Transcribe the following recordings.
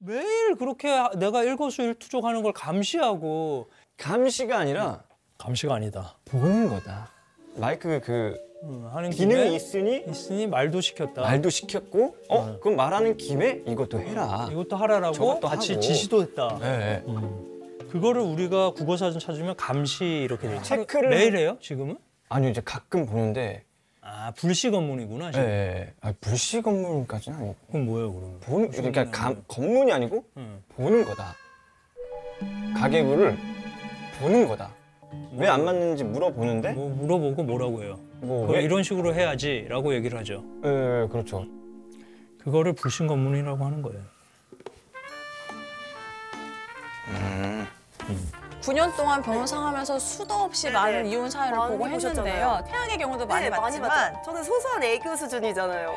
매일 그렇게 내가 일거수일투족하는 걸 감시하고. 감시가 아니라 감시가 아니다. 보는 거다. 마이크 하는 기능이 김에 있으니 말도 시켰다. 말도 시켰고 그럼 말하는 김에 이것도 해라. 이것도 하라라고 저것도 같이 하고. 지시도 했다. 네. 그거를 우리가 국어사전 찾으면 감시 이렇게 돼 있죠. 체크를 매일 해요 지금은? 아니요, 이제 가끔 보는데. 아 불시 업무이구나 지금. 네. 불시 검문까지는 아니고. 그럼 뭐예요 그럼? 그러니까 검문이 아니고 보는 거다. 가계부를 보는 거다. 왜 안 맞는지 물어보는데. 뭐 물어보고 뭐라고 해요? 왜? 이런 식으로 해야지라고 얘기를 하죠. 네, 그렇죠. 그거를 불신 검문이라고 하는 거예요. 9년 동안 변호사 하면서 수도 없이 많은 이혼 사연을 많이 보고 보셨잖아요. 했는데요. 태양의 경우도 많이 봤지만 봤죠. 저는 소소한 애교 수준이잖아요.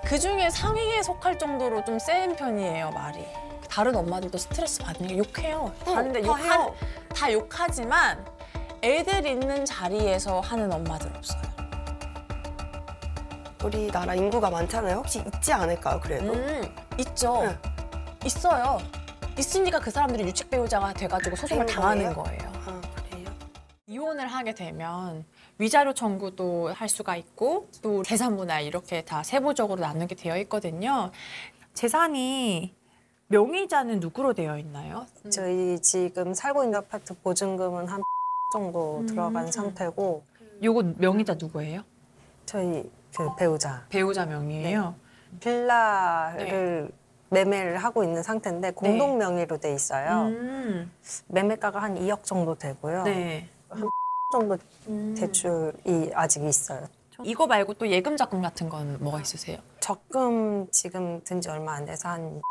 그중에 상위에 속할 정도로 좀 센 편이에요, 말이. 다른 엄마들도 스트레스 받으니까 욕해요. 다른데 다 욕하지만 애들 있는 자리에서 하는 엄마들 없어요. 우리나라 인구가 많잖아요. 혹시 있지 않을까요, 그래도? 있죠. 네. 있어요. 있으니까 그 사람들이 유책 배우자가 돼가지고 소송을 당하는 거예요. 아, 그래요? 이혼을 하게 되면 위자료 청구도 할 수가 있고 또 재산분할 이렇게 다 세부적으로 나누게 되어 있거든요. 재산이 명의자는 누구로 되어 있나요? 저희 지금 살고 있는 아파트 보증금은 한 정도 들어간 상태고. 요거 명의자 누구예요? 저희 그 배우자. 배우자 명의예요? 빌라를 매매를 하고 있는 상태인데 공동 명의로 돼 있어요. 매매가가 한 2억 정도 되고요. 네. 한 정도 대출이 아직 있어요. 이거 말고 또 예금 적금 같은 건 뭐가 있으세요? 적금 지금 든 지 얼마 안 돼서 한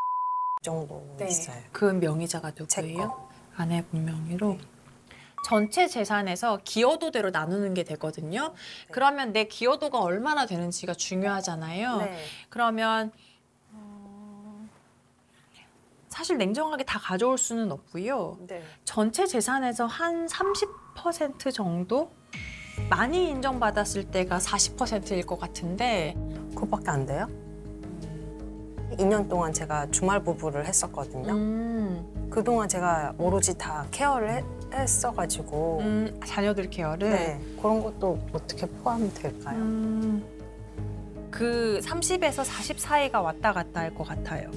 정도 있어요. 그 명의자가 누구예요? 아내분 명의로. 전체 재산에서 기여도대로 나누는 게 되거든요. 그러면 내 기여도가 얼마나 되는지가 중요하잖아요. 네. 그러면 사실 냉정하게 다 가져올 수는 없고요. 네. 전체 재산에서 한 30% 정도? 많이 인정받았을 때가 40%일 것 같은데 그거밖에 안 돼요? 2년 동안 제가 주말 부부를 했었거든요. 그동안 제가 오로지 다 케어를 했어가지고 자녀들 케어를? 네, 그런 것도 어떻게 포함될까요? 그 30에서 40 사이가 왔다 갔다 할 것 같아요.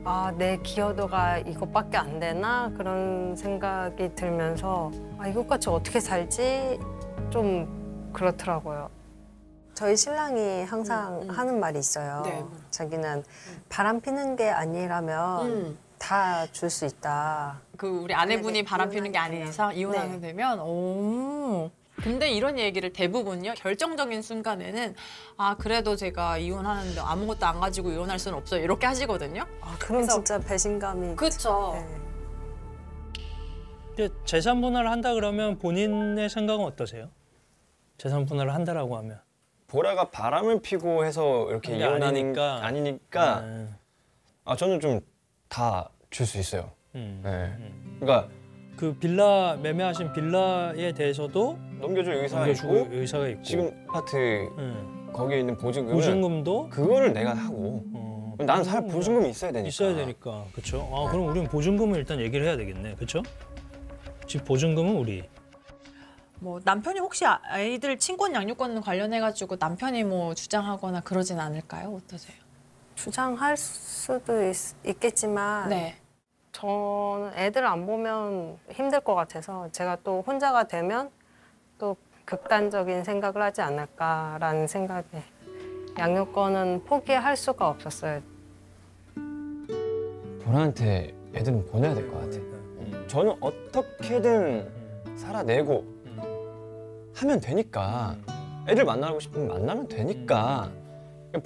아, 내 기여도가 이것밖에 안 되나? 그런 생각이 들면서 아, 이것까지 어떻게 살지? 좀 그렇더라고요. 저희 신랑이 항상 하는 말이 있어요. 네. 자기는 바람 피는 게 아니라면 다 줄 수 있다. 그 우리 아내분이 네, 바람 피는 게 아닌 이상 이혼하게 되면 근데 이런 얘기를 대부분요 결정적인 순간에는 아 그래도 제가 이혼하는데 아무것도 안 가지고 이혼할 수는 없어요 이렇게 하시거든요. 아, 그럼 진짜 배신감이. 그렇죠. 네. 재산 분할을 한다 그러면 본인의 생각은 어떠세요? 재산 분할을 한다라고 하면. 보라가 바람을 피고 해서 이렇게 이혼하는 게 아니니까 저는 좀 다 줄 수 있어요. 네. 그러니까 그 빌라 매매하신 빌라에 대해서도 넘겨줄 의사가 있고 지금 아파트 거기에 있는 보증금도 그거를 내가 하고 나는 살 보증금이 있어야 되니까. 그렇죠. 아, 그럼 우리는 보증금을 일단 얘기를 해야 되겠네. 그렇죠? 집 보증금은 우리. 뭐 남편이 혹시 아이들 친권 양육권 관련해가지고 남편이 뭐 주장하거나 그러진 않을까요? 어떠세요? 주장할 수도 있겠지만 네. 저는 애들 안 보면 힘들 것 같아서 제가 또 혼자가 되면 또 극단적인 생각을 하지 않을까라는 생각에 양육권은 포기할 수가 없었어요. 보라한테 애들은 보내야 될 것 같아. 저는 어떻게든 살아내고 하면 되니까 애들 만나고 싶으면 만나면 되니까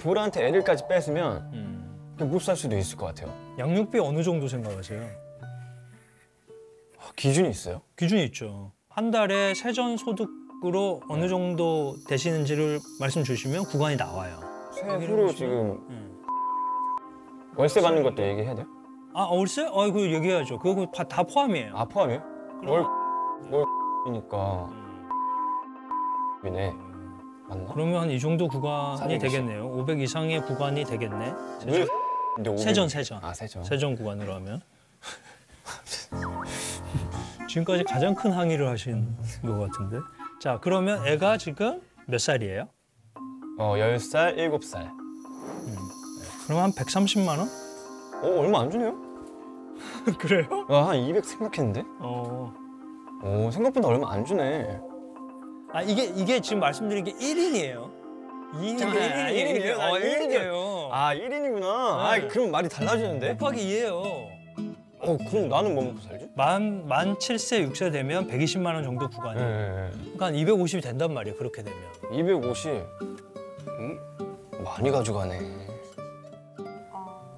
보라한테 애들까지 뺏으면 못 살 수도 있을 것 같아요. 양육비 어느 정도 생각하세요? 기준이 있어요? 기준이 있죠. 한 달에 세전 소득으로 어느 정도 되시는지를 말씀 주시면 구간이 나와요. 세후로 지금 월세 받는 것도 얘기해야 돼요? 아, 월세? 그거 얘기해야죠. 그거 다 포함이에요. 아, 포함이에요? 월이니까 이네 맞나? 그러면 한 이 정도 구간이 420. 되겠네요. 500 이상의 구간이 되겠네. 왜 근데 500... 세전. 아, 세전. 세전 구간으로 하면. 지금까지 가장 큰 항의를 하신 것 같은데. 자, 그러면 애가 지금 몇 살이에요? 10살, 7살. 그럼 한 130만 원? 얼마 안 주네요? 그래요? 한 200 생각했는데? 생각보다 얼마 안 주네. 아, 이게 지금 말씀드린 게 1인이에요. 2인인데 1인이에요. 1인이에요. 아, 1인이구나. 네. 그럼 말이 달라지는데? 곱하기 2예요. 그럼 나는 뭐 먹고 살지? 만 7세, 6세 되면 120만 원 정도 구간이. 네. 그러니까 한 250이 된단 말이에요. 그렇게 되면. 250. 많이 가져가네.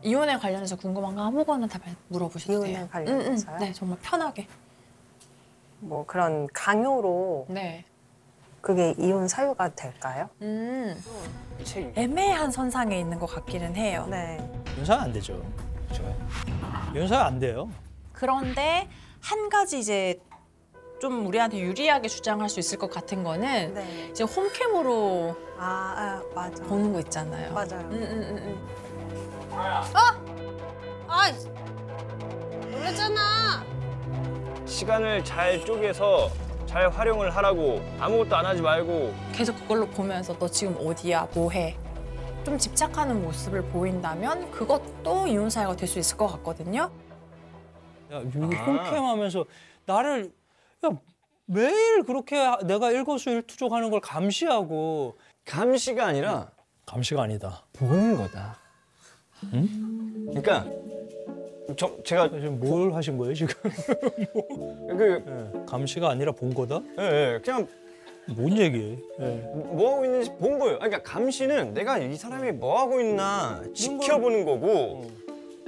이혼에 관련해서 궁금한 거 아무거나 다 물어보셔도 돼요. 이혼에 관련해서요? 네, 정말 편하게. 뭐 그런 강요로 네. 그게 이혼 사유가 될까요? 애매한 선상에 있는 것 같기는 해요. 네. 윤사가 안 되죠. 제가요? 윤사가 안 돼요. 그런데 한 가지 이제 좀 우리한테 유리하게 주장할 수 있을 것 같은 거는 네. 이제 홈캠으로 맞아. 보는 거 있잖아요. 맞아요. 아, 놀랬잖아. 시간을 잘 쪼개서 잘 활용을 하라고. 아무것도 안 하지 말고. 계속 그걸로 보면서 너 지금 어디야, 뭐 해? 좀 집착하는 모습을 보인다면 그것도 이혼 사유가 될 수 있을 것 같거든요. 야, 여기 홈캠하면서 나를 매일 그렇게 내가 일거수일투족하는 걸 감시하고. 감시가 아니라 감시가 아니다. 보는 거다. 그러니까 제가 지금 뭘 하신 거예요 지금? 감시가 아니라 본 거다? 그냥 뭔 얘기예요? 뭐 하고 있는지 본 거예요. 그러니까 감시는 내가 이 사람이 뭐 하고 있나 지켜보는 거고,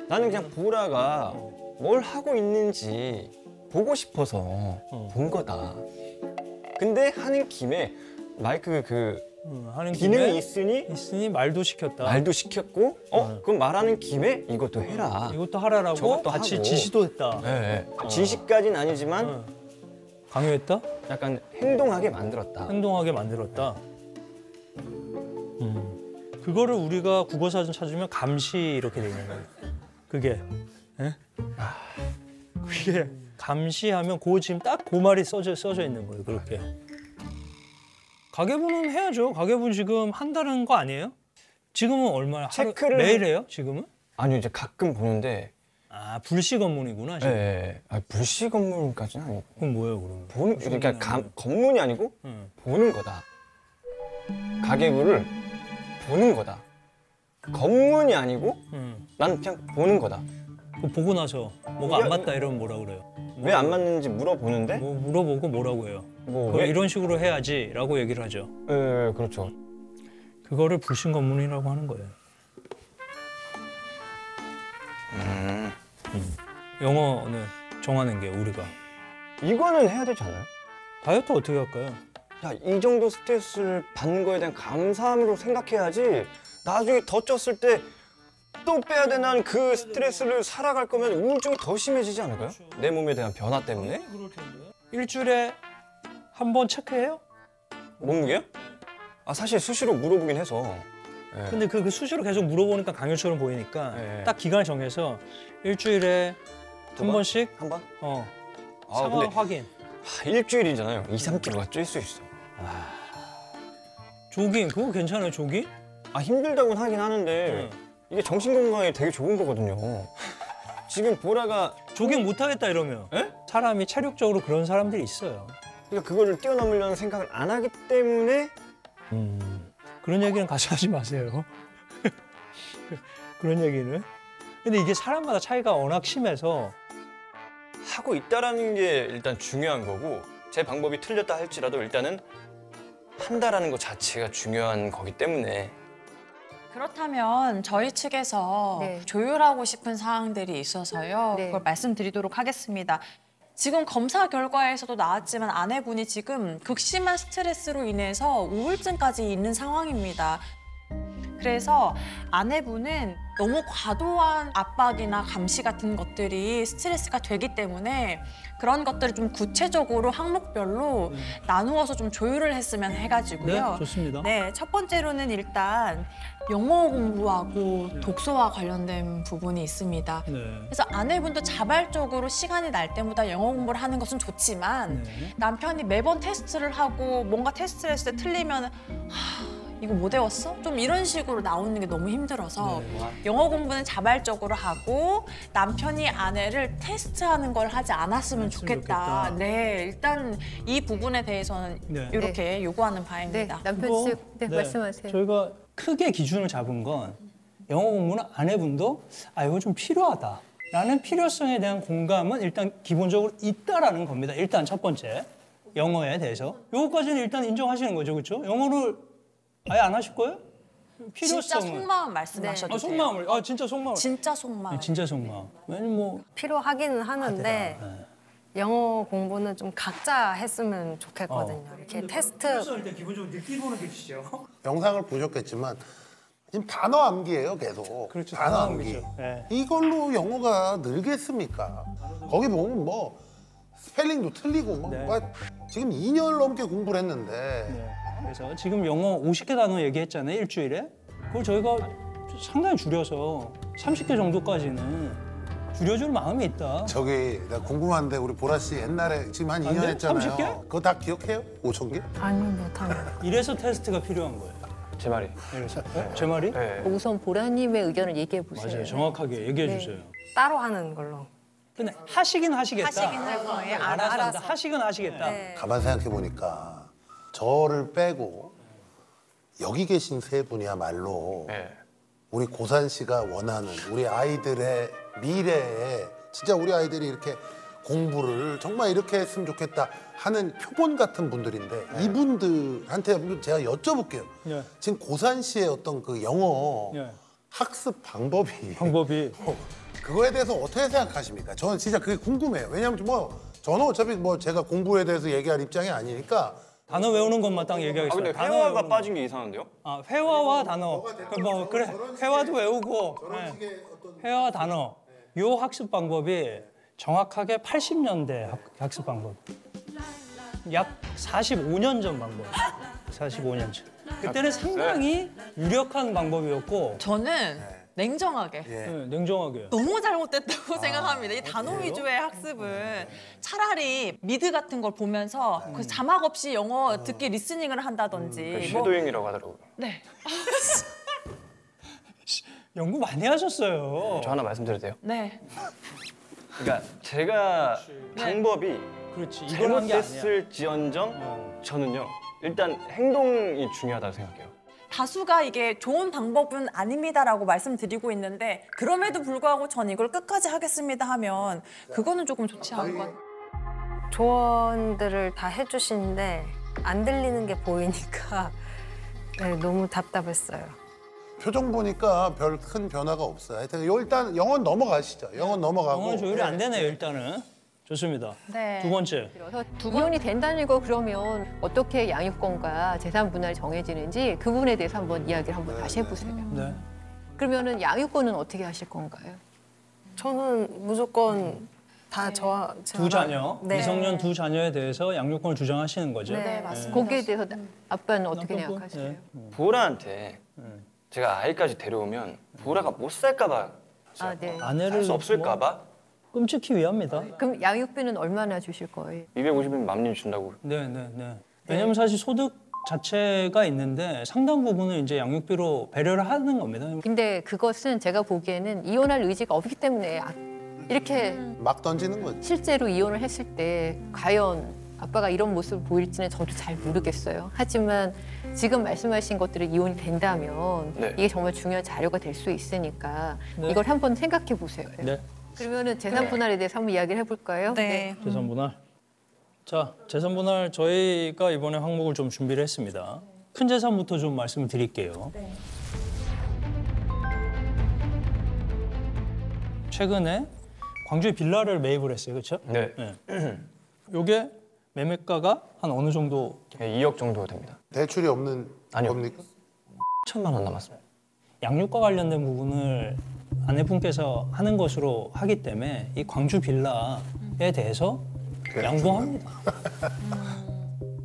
나는 그냥 보라가 뭘 하고 있는지 보고 싶어서 본 거다. 근데 하는 김에 마이크 하는 기능이 김에 있으니 말도 시켰다. 말도 시켰고, 그럼 말하는 김에 이것도 해라. 이것도 하라라고 저것도 같이 하고. 지시도 했다. 지시까지는 아니지만 강요했다? 약간 행동하게 만들었다. 행동하게 만들었다. 그거를 우리가 국어사전 찾으면 감시 이렇게 되는 거예요. 그게. 그게 감시하면 지금 딱 그 말이 써져 있는 거예요. 그렇게. 가계부는 해야죠. 가계부 지금 한다는 거 아니에요? 지금은 얼마나 체크를 매일 해요? 지금은? 아니요, 이제 가끔 보는데. 불시 검문이구나. 지금. 네. 불시 검문까지는 아니고. 그럼 뭐예요, 그러면? 그러니까 검문이 아니고 응. 보는 거다. 가계부를 보는 거다. 검문이 아니고 난 그냥 보는 거다. 보고 나서 뭐가 안 맞다 이러면 뭐라 그래요? 왜 안 맞는지 물어보는데 뭐 물어보고 뭐라고 해요? 그걸 이런 식으로 해야지라고 얘기를 하죠. 네, 그렇죠. 그거를 불신 검문이라고 하는 거예요. 영어는 정하는 게 우리가. 이거는 해야 되지 않아요? 다이어트 어떻게 할까요? 야, 이 정도 스트레스를 받는 거에 대한 감사함으로 생각해야지. 나중에 더 쪘을 때 또 빼야 되는 그 스트레스를 살아갈 거면 우울증이 더 심해지지 않을까요? 그렇죠. 내 몸에 대한 변화 때문에? 그럴 텐데. 일주일에 한 번 체크해요? 몸무게요? 사실 수시로 물어보긴 해서. 네. 근데 그 수시로 계속 물어보니까 강요처럼 보이니까 네. 딱 기간을 정해서 일주일에 두 한 번? 번씩 한 번? 상황 근데 확인. 일주일이잖아요. 2, 3kg가 찔 수 있어. 조깅 그거 괜찮아요, 조깅? 힘들다고는 하긴 하는데 이게 정신 건강에 되게 좋은 거거든요. 지금 보라가 조깅 못 하겠다 이러면 에? 사람이 체력적으로 그런 사람들이 있어요. 그러니까 그거를 뛰어넘으려는 생각을 안 하기 때문에 그런 얘기는 같이 하지 마세요. 그런 얘기는. 근데 이게 사람마다 차이가 워낙 심해서 하고 있다라는 게 일단 중요한 거고, 제 방법이 틀렸다 할지라도 일단은 한다라는 것 자체가 중요한 거기 때문에. 그렇다면 저희 측에서 네. 조율하고 싶은 사항들이 있어서요. 네. 그걸 말씀드리도록 하겠습니다. 지금 검사 결과에서도 나왔지만 아내분이 지금 극심한 스트레스로 인해서 우울증까지 있는 상황입니다. 그래서 아내분은 너무 과도한 압박이나 감시 같은 것들이 스트레스가 되기 때문에 그런 것들을 좀 구체적으로 항목별로 나누어서 좀 조율을 했으면 해가지고요. 네, 좋습니다. 네, 첫 번째로는 일단 영어 공부하고 독서와 관련된 부분이 있습니다. 네. 그래서 아내분도 자발적으로 시간이 날 때마다 영어 공부를 하는 것은 좋지만 네. 남편이 매번 테스트를 하고 뭔가 테스트를 했을 때 틀리면 이거 못 외웠어? 좀 이런 식으로 나오는 게 너무 힘들어서 네. 영어 공부는 자발적으로 하고 남편이 아내를 테스트하는 걸 하지 않았으면 좋겠다. 좋겠다. 네, 일단 이 부분에 대해서는 네. 이렇게 요구하는 네, 바입니다. 남편 그리고, 씨, 네, 말씀하세요. 저희가 크게 기준을 잡은 건 영어 공부는 아내분도 이거 좀 필요하다라는 필요성에 대한 공감은 일단 기본적으로 있다라는 겁니다. 일단 첫 번째 영어에 대해서 요거까지는 일단 인정하시는 거죠, 그렇죠? 영어를 아예 안 하실 거예요? 필요성은. 진짜 속마음 말씀하셔도 돼요. 속마음을 진짜 속마음. 진짜 속마음. 네, 진짜 속마음. 왜냐면 뭐 필요하기는 하는데 영어 공부는 좀 각자 했으면 좋겠거든요. 이렇게 테스트 일단 기본적으로 느끼고는 계시죠. 영상을 보셨겠지만 지금 단어 암기예요, 계속. 그렇죠, 단어 단어 암기. 암기죠. 네. 이걸로 영어가 늘겠습니까? 거기 보면 뭐 스펠링도 틀리고 뭐 네. 지금 2년을 넘게 공부를 했는데 네. 그래서 지금 영어 50개 단어 얘기했잖아요, 일주일에. 그걸 저희가 상당히 줄여서 30개 정도까지는 줄여줄 마음이 있다. 저기 나 궁금한데 우리 보라 씨 옛날에 지금 한 안 2년 돼? 했잖아요. 30개? 그거 다 기억해요? 5천 개? 아니요, 못하면. 이래서 테스트가 필요한 거예요. 제 말이. 그래서 제 말이? 네. 우선 보라님의 의견을 얘기해 보세요. 맞아요. 정확하게 얘기해 주세요. 따로 하는 걸로. 근데 하시긴 하시겠다. 하시긴 할 거예요. 알아서 하시긴 하시겠다. 네. 가만 생각해 보니까 저를 빼고 여기 계신 세 분이야말로 네. 우리 고산 씨가 원하는 우리 아이들의 미래에 진짜 우리 아이들이 이렇게 공부를 정말 이렇게 했으면 좋겠다 하는 표본 같은 분들인데 이분들한테 제가 여쭤볼게요. 네. 지금 고산 씨의 어떤 그 영어 네. 학습 방법이 방법이 그거에 대해서 어떻게 생각하십니까? 저는 진짜 그게 궁금해요. 왜냐하면 뭐 저는 어차피 뭐 제가 공부에 대해서 얘기할 입장이 아니니까 단어 외우는 것만 딱 얘기하겠습니다. 근데 단어 회화가 외우는 빠진 게 이상한데요? 회화와 단어. 뭐 그래 회화도 외우고 회화와 단어. 요 학습 방법이 정확하게 80년대 학습 방법. 약 45년 전 방법. 45년 전. 그때는 상당히 유력한 방법이었고 저는 냉정하게 네, 냉정하게. 너무 잘못됐다고 생각합니다. 이 단어 위주의 학습은 차라리 미드 같은 걸 보면서 그 자막 없이 영어 듣기 리스닝을 한다든지 뭐 쉐도잉이라고 하더라고요. 네. 연구 많이 하셨어요. 저 하나 말씀드려도 돼요? 네. 그러니까 제가 방법이 그렇지. 이걸 한 게 아니야. 잘못됐을지언정 저는요 일단 행동이 중요하다고 생각해요. 다수가 이게 좋은 방법은 아닙니다라고 말씀드리고 있는데 그럼에도 불구하고 전 이걸 끝까지 하겠습니다 하면 그거는 조금 좋지 않을 것 같아요. 조언들을 다 해주시는데 안 들리는 게 보이니까 네, 너무 답답했어요. 표정 보니까 별 큰 변화가 없어요. 하여튼 일단 영어는 넘어가시죠. 영어는 넘어가고. 영어는 조율이 안 되네요, 일단은. 좋습니다. 네. 두 번째. 그래서 이혼이 된다는 거 그러면 어떻게 양육권과 재산 분할이 정해지는지 그 부분에 대해서 한번 이야기를 한번 다시 해보세요. 네. 그러면은 양육권은 어떻게 하실 건가요? 저는 무조건 다 두 자녀, 네. 미성년 두 자녀에 대해서 양육권을 주장하시는 거죠. 네, 맞습니다. 거기에 대해서 아빠는 어떻게 남편분? 생각하세요? 네. 보라한테 제가 아이까지 데려오면 보라가 못 살까봐 아, 네. 아내를 살 수 없을까봐 뭐 끔찍히 위합니다. 그럼 양육비는 얼마나 주실 거예요? 250인 맘님 준다고. 네. 왜냐면 사실 소득 자체가 있는데 상당 부분을 이제 양육비로 배려를 하는 겁니다. 근데 그것은 제가 보기에는 이혼할 의지가 없기 때문에 이렇게 막 던지는 거지. 실제로 이혼을 했을 때 과연 아빠가 이런 모습을 보일지는 저도 잘 모르겠어요. 하지만 지금 말씀하신 것들이 이혼이 된다면 네. 이게 정말 중요한 자료가 될 수 있으니까 네. 이걸 한번 생각해 보세요. 네. 그러면은 재산 분할에 대해서 한번 이야기를 해볼까요? 네. 재산 분할. 자, 재산 분할 저희가 이번에 항목을 좀 준비를 했습니다. 큰 재산부터 좀 말씀을 드릴게요. 최근에 광주에 빌라를 매입을 했어요, 그렇죠? 네. 요게 매매가가 한 어느 정도? 2억 정도 됩니다. 대출이 없는 아니요. 겁니까? 1천만 원 남았습니다. 양육과 관련된 부분을 아내분께서 하는 것으로 하기 때문에 이 광주 빌라에 대해서 양보합니다.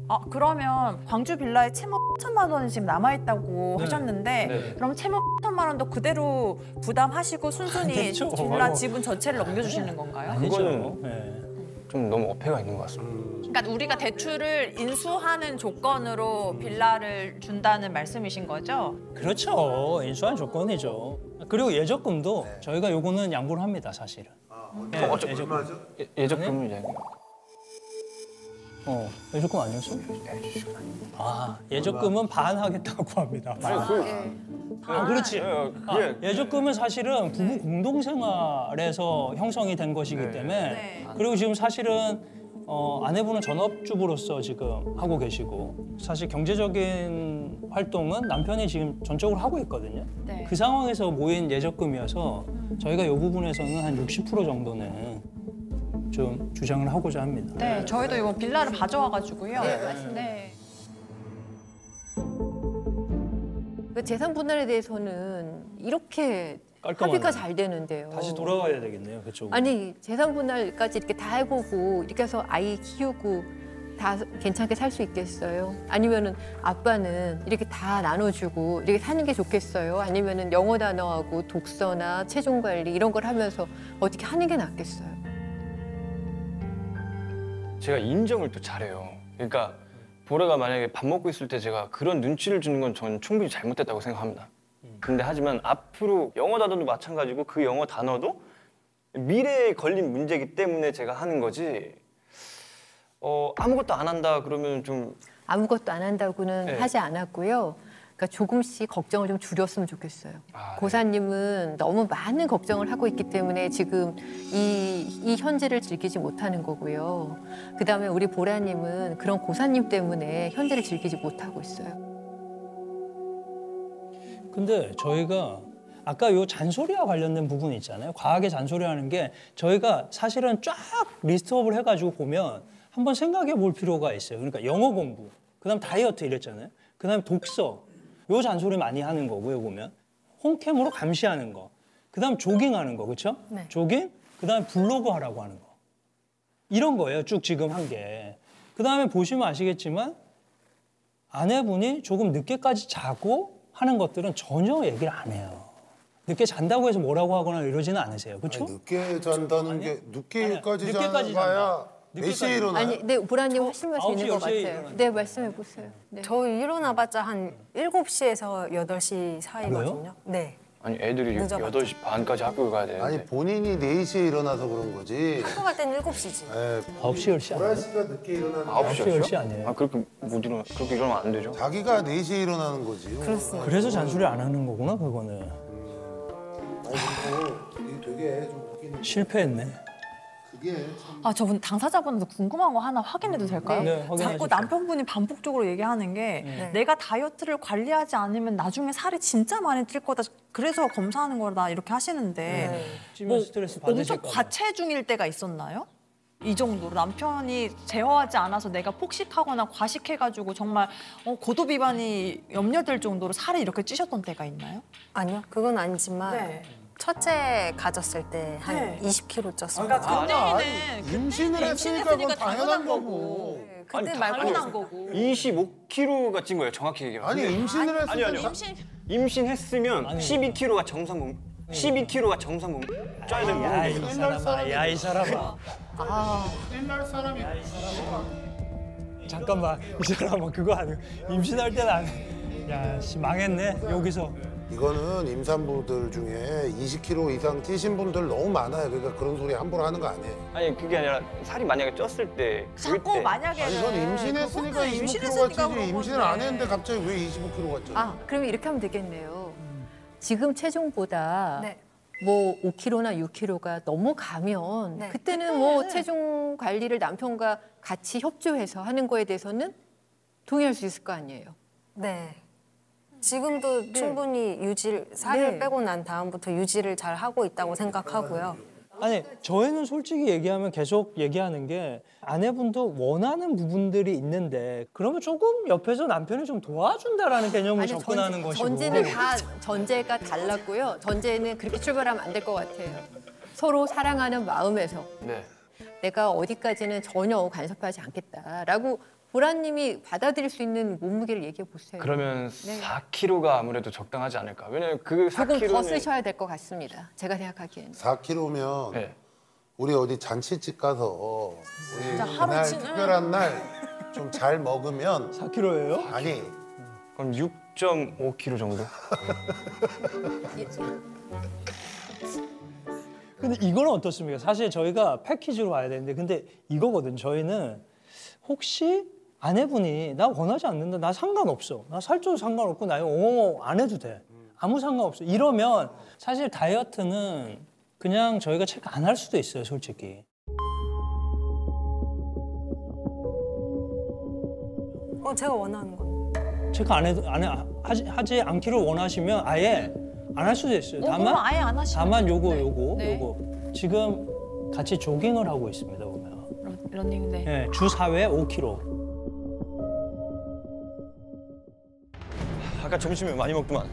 아 그러면 광주 빌라에 채무 1천만 원이 지금 남아있다고 네. 하셨는데 네. 그럼 채무 1천만 원도 그대로 부담하시고 순순히 아니죠. 빌라 지분 전체를 넘겨주시는 건가요? 아니죠. 그거는- 네. 좀 너무 어폐가 있는 것 같습니다. 그러니까 우리가 대출을 인수하는 조건으로 빌라를 준다는 말씀이신 거죠? 그렇죠. 인수한 조건이죠. 그리고 예적금도 저희가 요거는 양보를 합니다, 사실은. 예, 예적금. 예적금을 이제 예적금 아니었어? 예적금은 반 하겠다고 합니다. 그렇지. 예적금은 사실은 부부 공동생활에서 형성이 된 것이기 때문에 그리고 지금 사실은 아내분은 전업주부로서 지금 하고 계시고 사실 경제적인 활동은 남편이 지금 전적으로 하고 있거든요. 네. 그 상황에서 모인 예적금이어서 저희가 이 부분에서는 한 60% 정도는 좀 주장을 하고자 합니다. 네, 저희도 이거 빌라를 가져와가지고요. 네, 맞습니다. 네. 그 재산 분할에 대해서는 이렇게 깔끔하네. 합의가 잘 되는데요. 다시 돌아가야 되겠네요, 그쪽으로. 아니 재산 분할까지 이렇게 다 해보고 이렇게 해서 아이 키우고 다 괜찮게 살 수 있겠어요? 아니면은 아빠는 이렇게 다 나눠주고 이렇게 사는 게 좋겠어요? 아니면은 영어 단어하고 독서나 체중 관리 이런 걸 하면서 어떻게 하는 게 낫겠어요? 제가 인정을 또 잘해요. 그러니까 보라가 만약에 밥 먹고 있을 때 제가 그런 눈치를 주는 건 저는 충분히 잘못됐다고 생각합니다. 근데 하지만 앞으로 영어 단어도 마찬가지고 그 영어 단어도 미래에 걸린 문제이기 때문에 제가 하는 거지 아무것도 안 한다 그러면 좀 아무것도 안 한다고는 네. 하지 않았고요. 그러니까 조금씩 걱정을 좀 줄였으면 좋겠어요. 네. 고사님은 너무 많은 걱정을 하고 있기 때문에 지금 이 현재를 즐기지 못하는 거고요. 그다음에 우리 보라님은 그런 고사님 때문에 현재를 즐기지 못하고 있어요. 근데 저희가 아까 요 잔소리와 관련된 부분 있잖아요. 과하게 잔소리하는 게 저희가 사실은 쫙 리스트업을 해가지고 보면 한번 생각해 볼 필요가 있어요. 그러니까 영어 공부, 그다음 다이어트 이랬잖아요. 그다음 독서, 요 잔소리 많이 하는 거고요. 보면 홈캠으로 감시하는 거, 그다음 조깅하는 거, 그렇죠? 네. 조깅, 그다음 블로그 하라고 하는 거, 이런 거예요. 쭉 지금 한 게. 그다음에 보시면 아시겠지만 아내분이 조금 늦게까지 자고 하는 것들은 전혀 얘기를 안 해요. 늦게 잔다고 해서 뭐라고 하거나 이러지는 않으세요. 그렇죠? 늦게 잔다는 게 늦게까지 늦게까지 자야 몇 늦게까지. 시에 일어나요? 아니, 네, 보라님 하실 말씀 9시, 있는 것 10시에 같아요. 일어나는 네, 말씀해 보세요. 네. 저 일어나봤자 한 7시에서 8시 사이거든요. 그래요? 네. 아니 애들이 늦어봤자. 8시 반까지 학교 가야 되는데 아니 본인이 4시에 일어나서 그런 거지. 학교 갈 때는 7시지. 9시, 10시 보라 아니에요? 씨가 늦게 일어나는 게 9시, 9시, 10시 아니에요? 그렇게 못 일어나 그렇게 일어나면 안 되죠. 자기가 4시에 일어나는 거지. 그렇습니다. 그래서 잔소리 안 하는 거구나, 그거는. 이게 되게 좀 웃기는 실패했네. 그게 참 아, 저분 당사자분도 궁금한 거 하나 확인해도 될까요? 네, 확인하십시오. 자꾸 남편분이 반복적으로 얘기하는 게 네. 내가 다이어트를 관리하지 않으면 나중에 살이 진짜 많이 찔 거다. 그래서 검사하는 거다 이렇게 하시는데 찌면 스트레스 받으실까 엄청 봐. 과체중일 때가 있었나요? 이 정도로 남편이 제어하지 않아서 내가 폭식하거나 과식해가지고 정말 고도 비만이 염려될 정도로 살이 이렇게 찌셨던 때가 있나요? 아니요, 그건 아니지만 첫째 가졌을 때 한 네. 20kg 쪘어요. 그러니까 그때는 임신을 했으니까 그건 당연한 거고. 네, 그때 아니, 말고 당연한 거고. 25kg가 찐 거예요, 정확히 얘기하면. 아니 임신을 했으니까 아니요. 임신했으면 12kg가 정상 몸. 12kg가 정상 몸. 쪄야 되는 야, 거예요. 이 사람아, 야, 이 사람아. 옛날 사람이 잠깐만, 이 사람아, 그거 아니야. 임신할 때는 안 해. 야, 씨, 망했네, 여기서. 이거는 임산부들 중에 20kg 이상 찌신 분들 너무 많아요. 그러니까 그런 소리 함부로 하는 거 아니에요. 아니 그게 아니라 살이 만약에 쪘을 때 자꾸 그때 만약에는 아니 이건 임신했으니까 그거는 25kg가 그런 찌지. 임신을 건데. 안 했는데 갑자기 왜 25kg가 쪄? 아, 그러면 이렇게 하면 되겠네요. 지금 체중보다 네. 뭐 5kg나 6kg가 넘어가면 네. 그때는 뭐 체중 관리를 남편과 같이 협조해서 하는 거에 대해서는 동의할 수 있을 거 아니에요. 네. 지금도 충분히 살을 네. 빼고 난 다음부터 유지를 잘 하고 있다고 생각하고요. 아니 저희는 솔직히 얘기하면 계속 얘기하는 게 아내분도 원하는 부분들이 있는데 그러면 조금 옆에서 남편이 좀 도와준다라는 개념으로 아니, 접근하는 것이고 전제는 다 전제가 달랐고요. 전제는 그렇게 출발하면 안 될 것 같아요. 서로 사랑하는 마음에서 네. 내가 어디까지는 전혀 간섭하지 않겠다라고 보라님이 받아들일 수 있는 몸무게를 얘기해 보세요. 그러면 네. 4kg가 아무래도 적당하지 않을까? 왜냐면 그 조금 4kg는 더 쓰셔야 될 것 같습니다. 제가 생각하기에는. 4kg면 네. 우리 어디 잔치집 가서 우리 진짜 그날 하루치는- 특별한 날 좀 잘 먹으면 4kg예요? 아니 그럼 6.5kg 정도? 근데 이거는 어떻습니까? 사실 저희가 패키지로 봐야 되는데 근데 이거거든. 저희는 혹시 아내분이 나 원하지 않는다. 나 상관없어. 나 살쪄도 상관없고 나 이거 안 해도 돼. 아무 상관없어. 이러면 사실 다이어트는 그냥 저희가 체크 안 할 수도 있어요. 솔직히. 제가 원하는 건. 체크 하지 않기를 원하시면 아예 안 할 수도 있어요. 그럼 아예 안 하시면 다만 네. 요거 지금 같이 조깅을 하고 있습니다. 보면. 러닝 네. 네, 주 4회 5km. 아까 점심에 많이 먹더만.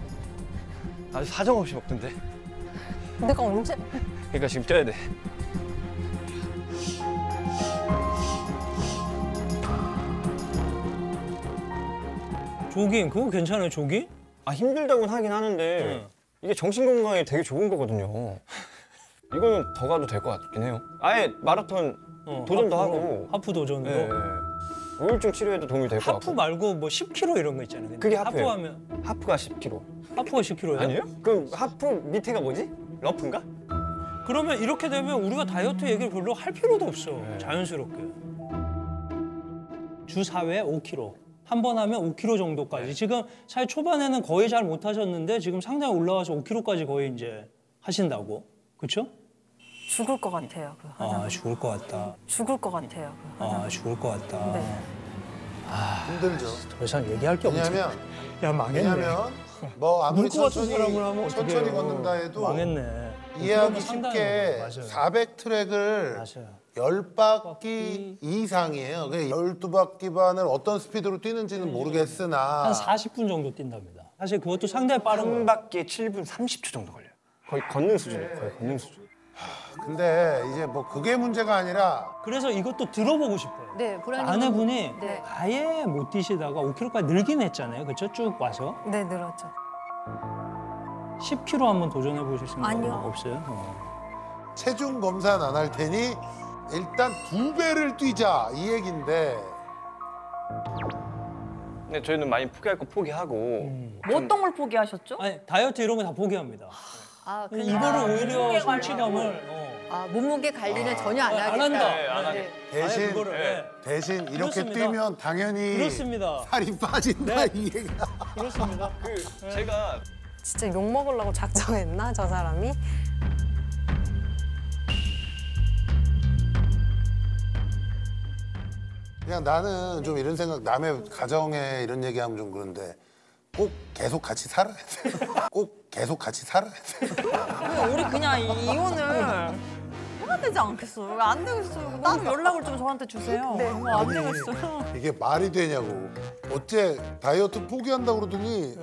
아주 사정없이 먹던데. 내가 언제? 그러니까 지금 쪄야 돼. 조깅 그거 괜찮아요? 조깅? 아 힘들다고는 하긴 하는데 이게 정신 건강에 되게 좋은 거거든요. 이거는 더 가도 될 것 같긴 해요. 아예 마라톤 도전도 하고. 하프 도전으로. 네. 우울증 치료에도 도움이 될 것 하프 같고. 말고 뭐 10km 이런 거 있잖아요. 근데 그게 하프예요. 하프하면 하프가 10kg. 하프가 10km예요? 아니에요? 그럼 하프 밑에가 뭐지? 러프인가? 그러면 이렇게 되면 우리가 다이어트 얘기를 별로 할 필요도 없어. 네. 자연스럽게. 주 4회 5km. 한 번 하면 5km 정도까지. 네. 지금 사실 초반에는 거의 잘 못 하셨는데 지금 상당히 올라와서 5km까지 거의 이제 하신다고. 그렇죠? 죽을 것 같아요. 아, 죽을 것 같다. 죽을 것 같아요. 아, 죽을 것 같다. 네. 힘들죠. 더 이상 얘기할 게 없지. 왜냐하면 야, 망했네. 왜냐면 뭐 아무리 물고 같은 천천히 사람을 하면 천천히 어떡해요. 걷는다 해도 망했네. 이해하기 그러면 상당히 쉽게 맞아요. 400트랙을 맞아요. 10바퀴 이상이에요. 12바퀴 반을 어떤 스피드로 뛰는지는 모르겠으나 한 40분 정도 뛴답니다. 사실 그것도 상당히 빠른 한 거예요. 바퀴에 7분 30초 정도 걸려요. 거의 걷는 수준이에요. 거의 걷는 수준. 근데 이제 뭐 그게 문제가 아니라 그래서 이것도 들어보고 싶어요. 네, 보라님. 아내분이 네. 아예 못 뛰시다가 5km까지 늘긴 했잖아요. 그렇죠? 쭉 와서. 네, 늘었죠. 10km 한번 도전해 보실 생각 아니요. 없어요? 체중 검사는 안 할 테니 일단 2배를 뛰자 이 얘긴데 근데 저희는 많이 포기할 거 포기하고 뭐 어떤 걸 포기하셨죠? 아니 다이어트 이런 거 다 포기합니다. 아, 근데 이거를 오히려 성취감을 몸무게 관리는 전혀 안 안 하겠다. 한다. 네, 안 하게. 대신 그거를, 네. 대신 이렇게 그렇습니다. 뛰면 당연히 그렇습니다. 살이 빠진다 네. 이 얘기야. 그렇습니다. 제가 진짜 욕 먹으려고 작정했나 저 사람이? 그냥 나는 좀 이런 생각 남의 가정에 이런 얘기하면 좀 그런데 꼭 계속 같이 살아야 돼. 꼭 계속 같이 살아야 돼. 우리 그냥 이혼을 해야 되지 않겠어요? 왜 안 되겠어요? 따로 연락을 좀 저한테 주세요. 네. 안 되겠어요. 이게 말이 되냐고. 어째 다이어트 포기한다고 그러더니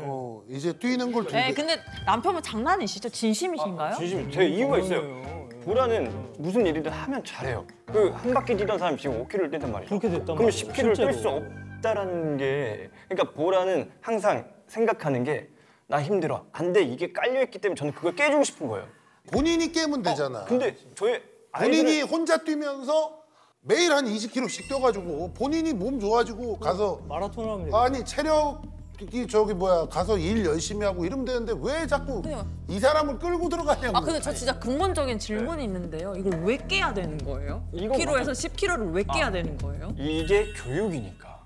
이제 뛰는 걸 네, 두고 근데 남편분 장난이시죠? 진심이신가요? 진심 제 이유가 있어요. 보라는 무슨 일이든 하면 잘해요. 그 한 바퀴 뛰던 사람 지금 5km를 뛴단 말이에요. 그렇게 됐단 그럼 말이에요. 10km를 뛸 수 실제로. 없다라는 게 그러니까 보라는 항상 생각하는 게 나 힘들어. 안 돼. 이게 깔려 있기 때문에 저는 그걸 깨주고 싶은 거예요. 본인이 깨면 되잖아. 근데 저의 본인이 아이들은 혼자 뛰면서 매일 한 20km씩 뛰어가지고 본인이 몸 좋아지고 가서 마라톤을 하면 되겠다. 아니 체력이 저기 뭐야 가서 일 열심히 하고 이러면 되는데 왜 자꾸 이 사람을 끌고 들어가냐고. 아 근데 저 진짜 근본적인 질문이 있는데요. 이걸 왜 깨야 되는 거예요? 이거 5kg에서 10kg를 왜 깨야 되는 거예요? 이게 교육이니까.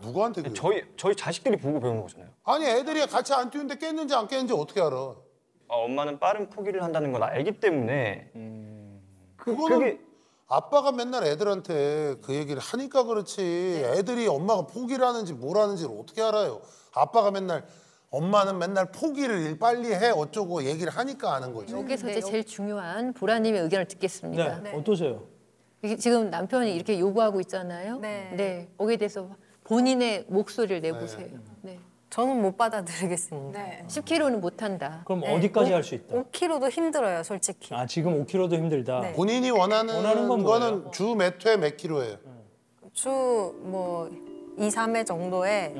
누구한테 그래? 저희 자식들이 보고 배우는 거잖아요. 아니 애들이 같이 안 뛰는데 깼는지 안 깼는지 어떻게 알아? 엄마는 빠른 포기를 한다는 걸 알기 때문에 그거는 그게 아빠가 맨날 애들한테 그 얘기를 하니까 그렇지 애들이 엄마가 포기를 하는지 뭘 하는지를 어떻게 알아요? 아빠가 맨날 엄마는 맨날 포기를 빨리 해 어쩌고 얘기를 하니까 아는 거지. 여기서 이제 제일 중요한 보라님의 의견을 듣겠습니다. 네. 어떠세요? 지금 남편이 이렇게 요구하고 있잖아요. 네. 거기에 대해서 본인의 목소리를 내보세요. 네. 저는 못 받아들이겠습니다. 네. 10kg는 못 한다. 그럼 어디까지 할 수 있다? 5kg도 힘들어요, 솔직히. 아 지금 5kg도 힘들다. 네. 본인이 원하는 건 거는 뭐예요? 주 몇 회 몇 킬로예요? 주 뭐 2, 3회 정도에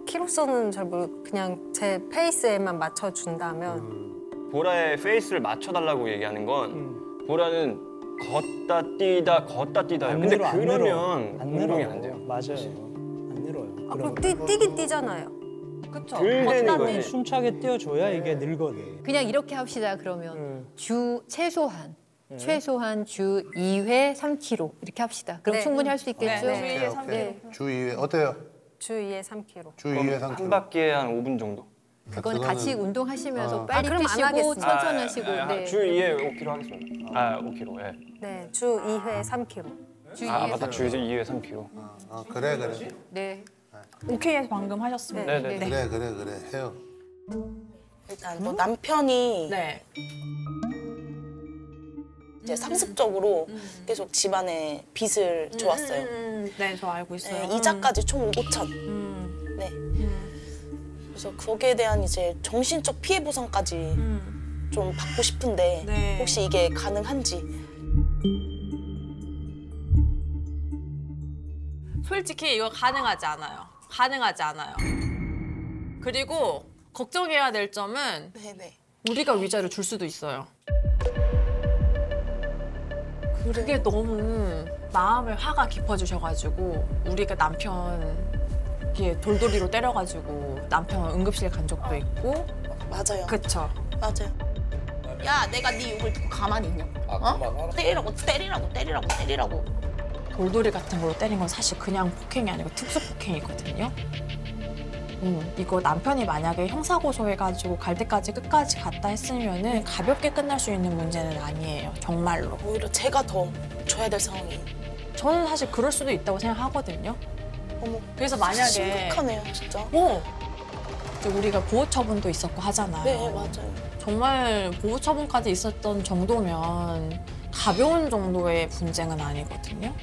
키로수는 잘 모르고 그냥 제 페이스에만 맞춰준다면 보라의 페이스를 맞춰달라고 얘기하는 건 보라는 걷다 뛰다 해요. 근데 그러면 운동이 안 돼요. 맞아요. 안 늘어요. 아, 그럼 뛰긴 뛰잖아요. 그쵸. 덜 되는 거지. 숨차게 뛰어줘야 이게 늘거든. 그냥 이렇게 합시다. 그러면 주 최소한 주 2회 3kg 이렇게 합시다. 그럼 네. 충분히 할 수 있겠죠? 네. 오케이. 네. 주 2회 어때요? 주 2회 3kg. 주 2회 한 3kg. 바퀴에 한 5분 정도. 그건 같이 운동하시면서 어. 빨리 그럼 안 뛰시고 하겠습니다. 천천히 하시고. 네. 주 2회 5kg 하겠습니다. 아 5kg. 예. 네, 주 2회 3kg. 주 아 2회 맞다 주 2회 3kg. 그래. 네. 오케이에서 방금 하셨습니다. 네네. 그래 해요. 일단 뭐 남편이 네. 이제 상습적으로 계속 집안에 빚을 줘왔어요. 네, 저 알고 있어요. 네, 이자까지 총 5천. 네. 그래서 거기에 대한 이제 정신적 피해 보상까지 좀 받고 싶은데 네. 혹시 이게 가능한지. 솔직히 이거 가능하지 않아요. 가능하지 않아요. 그리고 걱정해야 될 점은 네네. 우리가 위자료 줄 수도 있어요. 그게 너무 마음에 화가 깊어지셔가지고 우리가 남편 이렇게 돌돌이로 때려가지고 남편 응급실 간 적도 있고. 맞아요. 그쵸? 맞아요. 야, 내가 네 욕을 듣고 가만히 있냐? 어? 때리라고. 돌돌이 같은 걸로 때린 건 사실 그냥 폭행이 아니고 특수 폭행이거든요. 이거 남편이 만약에 형사고소해가지고 갈 때까지 끝까지 갔다 했으면은 가볍게 끝날 수 있는 문제는 아니에요. 정말로. 오히려 제가 더 줘야 될 상황이. 저는 사실 그럴 수도 있다고 생각하거든요. 어머. 그래서 만약에 심각하네요, 진짜. 이제 우리가 보호처분도 있었고 하잖아요. 네, 맞아요. 정말 보호처분까지 있었던 정도면 가벼운 정도의 분쟁은 아니거든요.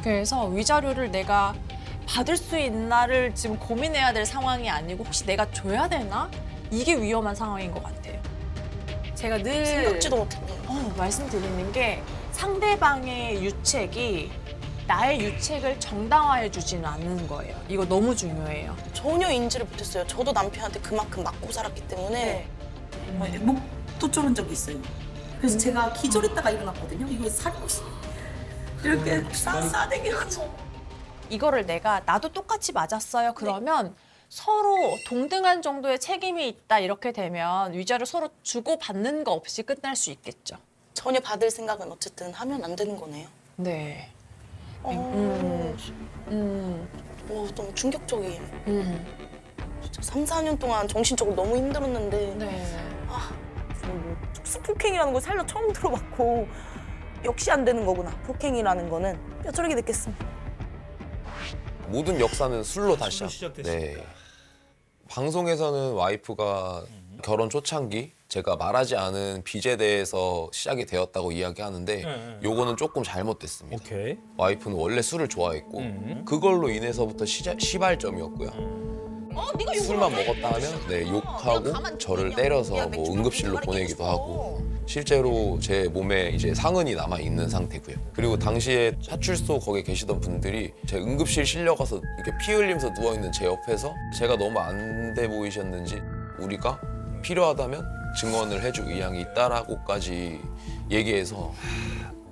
그래서 위자료를 내가 받을 수 있나를 지금 고민해야 될 상황이 아니고 혹시 내가 줘야 되나? 이게 위험한 상황인 것 같아요. 제가 늘 생각지도 못했네요. 말씀드리는 게 상대방의 유책이 나의 유책을 정당화해 주지는 않는 거예요. 이거 너무 중요해요. 전혀 인지를 못했어요. 저도 남편한테 그만큼 맞고 살았기 때문에. 목도 졸은 적이 있어요. 그래서 제가 기절했다가 일어났거든요. 이거 살인없이 이렇게 싸대기로. 이거를 내가 나도 똑같이 맞았어요. 그러면 서로 동등한 정도의 책임이 있다 이렇게 되면 위자료 서로 주고 받는 거 없이 끝날 수 있겠죠. 전혀 받을 생각은 어쨌든 하면 안 되는 거네요. 네. 너무 충격적이에요. 진짜 3, 4년 동안 정신적으로 너무 힘들었는데 네. 특수폭행이라는 걸 살려 처음 들어봤고 역시 안 되는 거구나. 폭행이라는 거는 뼈저리게 느꼈습니다. 모든 역사는 술로 다시 시작됐습니다. 네. 방송에서는 와이프가 결혼 초창기 제가 말하지 않은 빚에 대해서 시작이 되었다고 이야기하는데 요거는 조금 잘못됐습니다. 오케이. 와이프는 원래 술을 좋아했고 그걸로 인해서부터 시발점이었고요. 술만 먹었다 하면 네, 욕하고 저를 때려서 뭐 응급실로 보내기도 하고 실제로 제 몸에 이제 상흔이 남아 있는 상태고요. 그리고 당시에 파출소 거기 계시던 분들이 제 응급실 실려가서 이렇게 피 흘리면서 누워 있는 제 옆에서 제가 너무 안 돼 보이셨는지 우리가 필요하다면 증언을 해줄 의향이 있다라고까지 얘기해서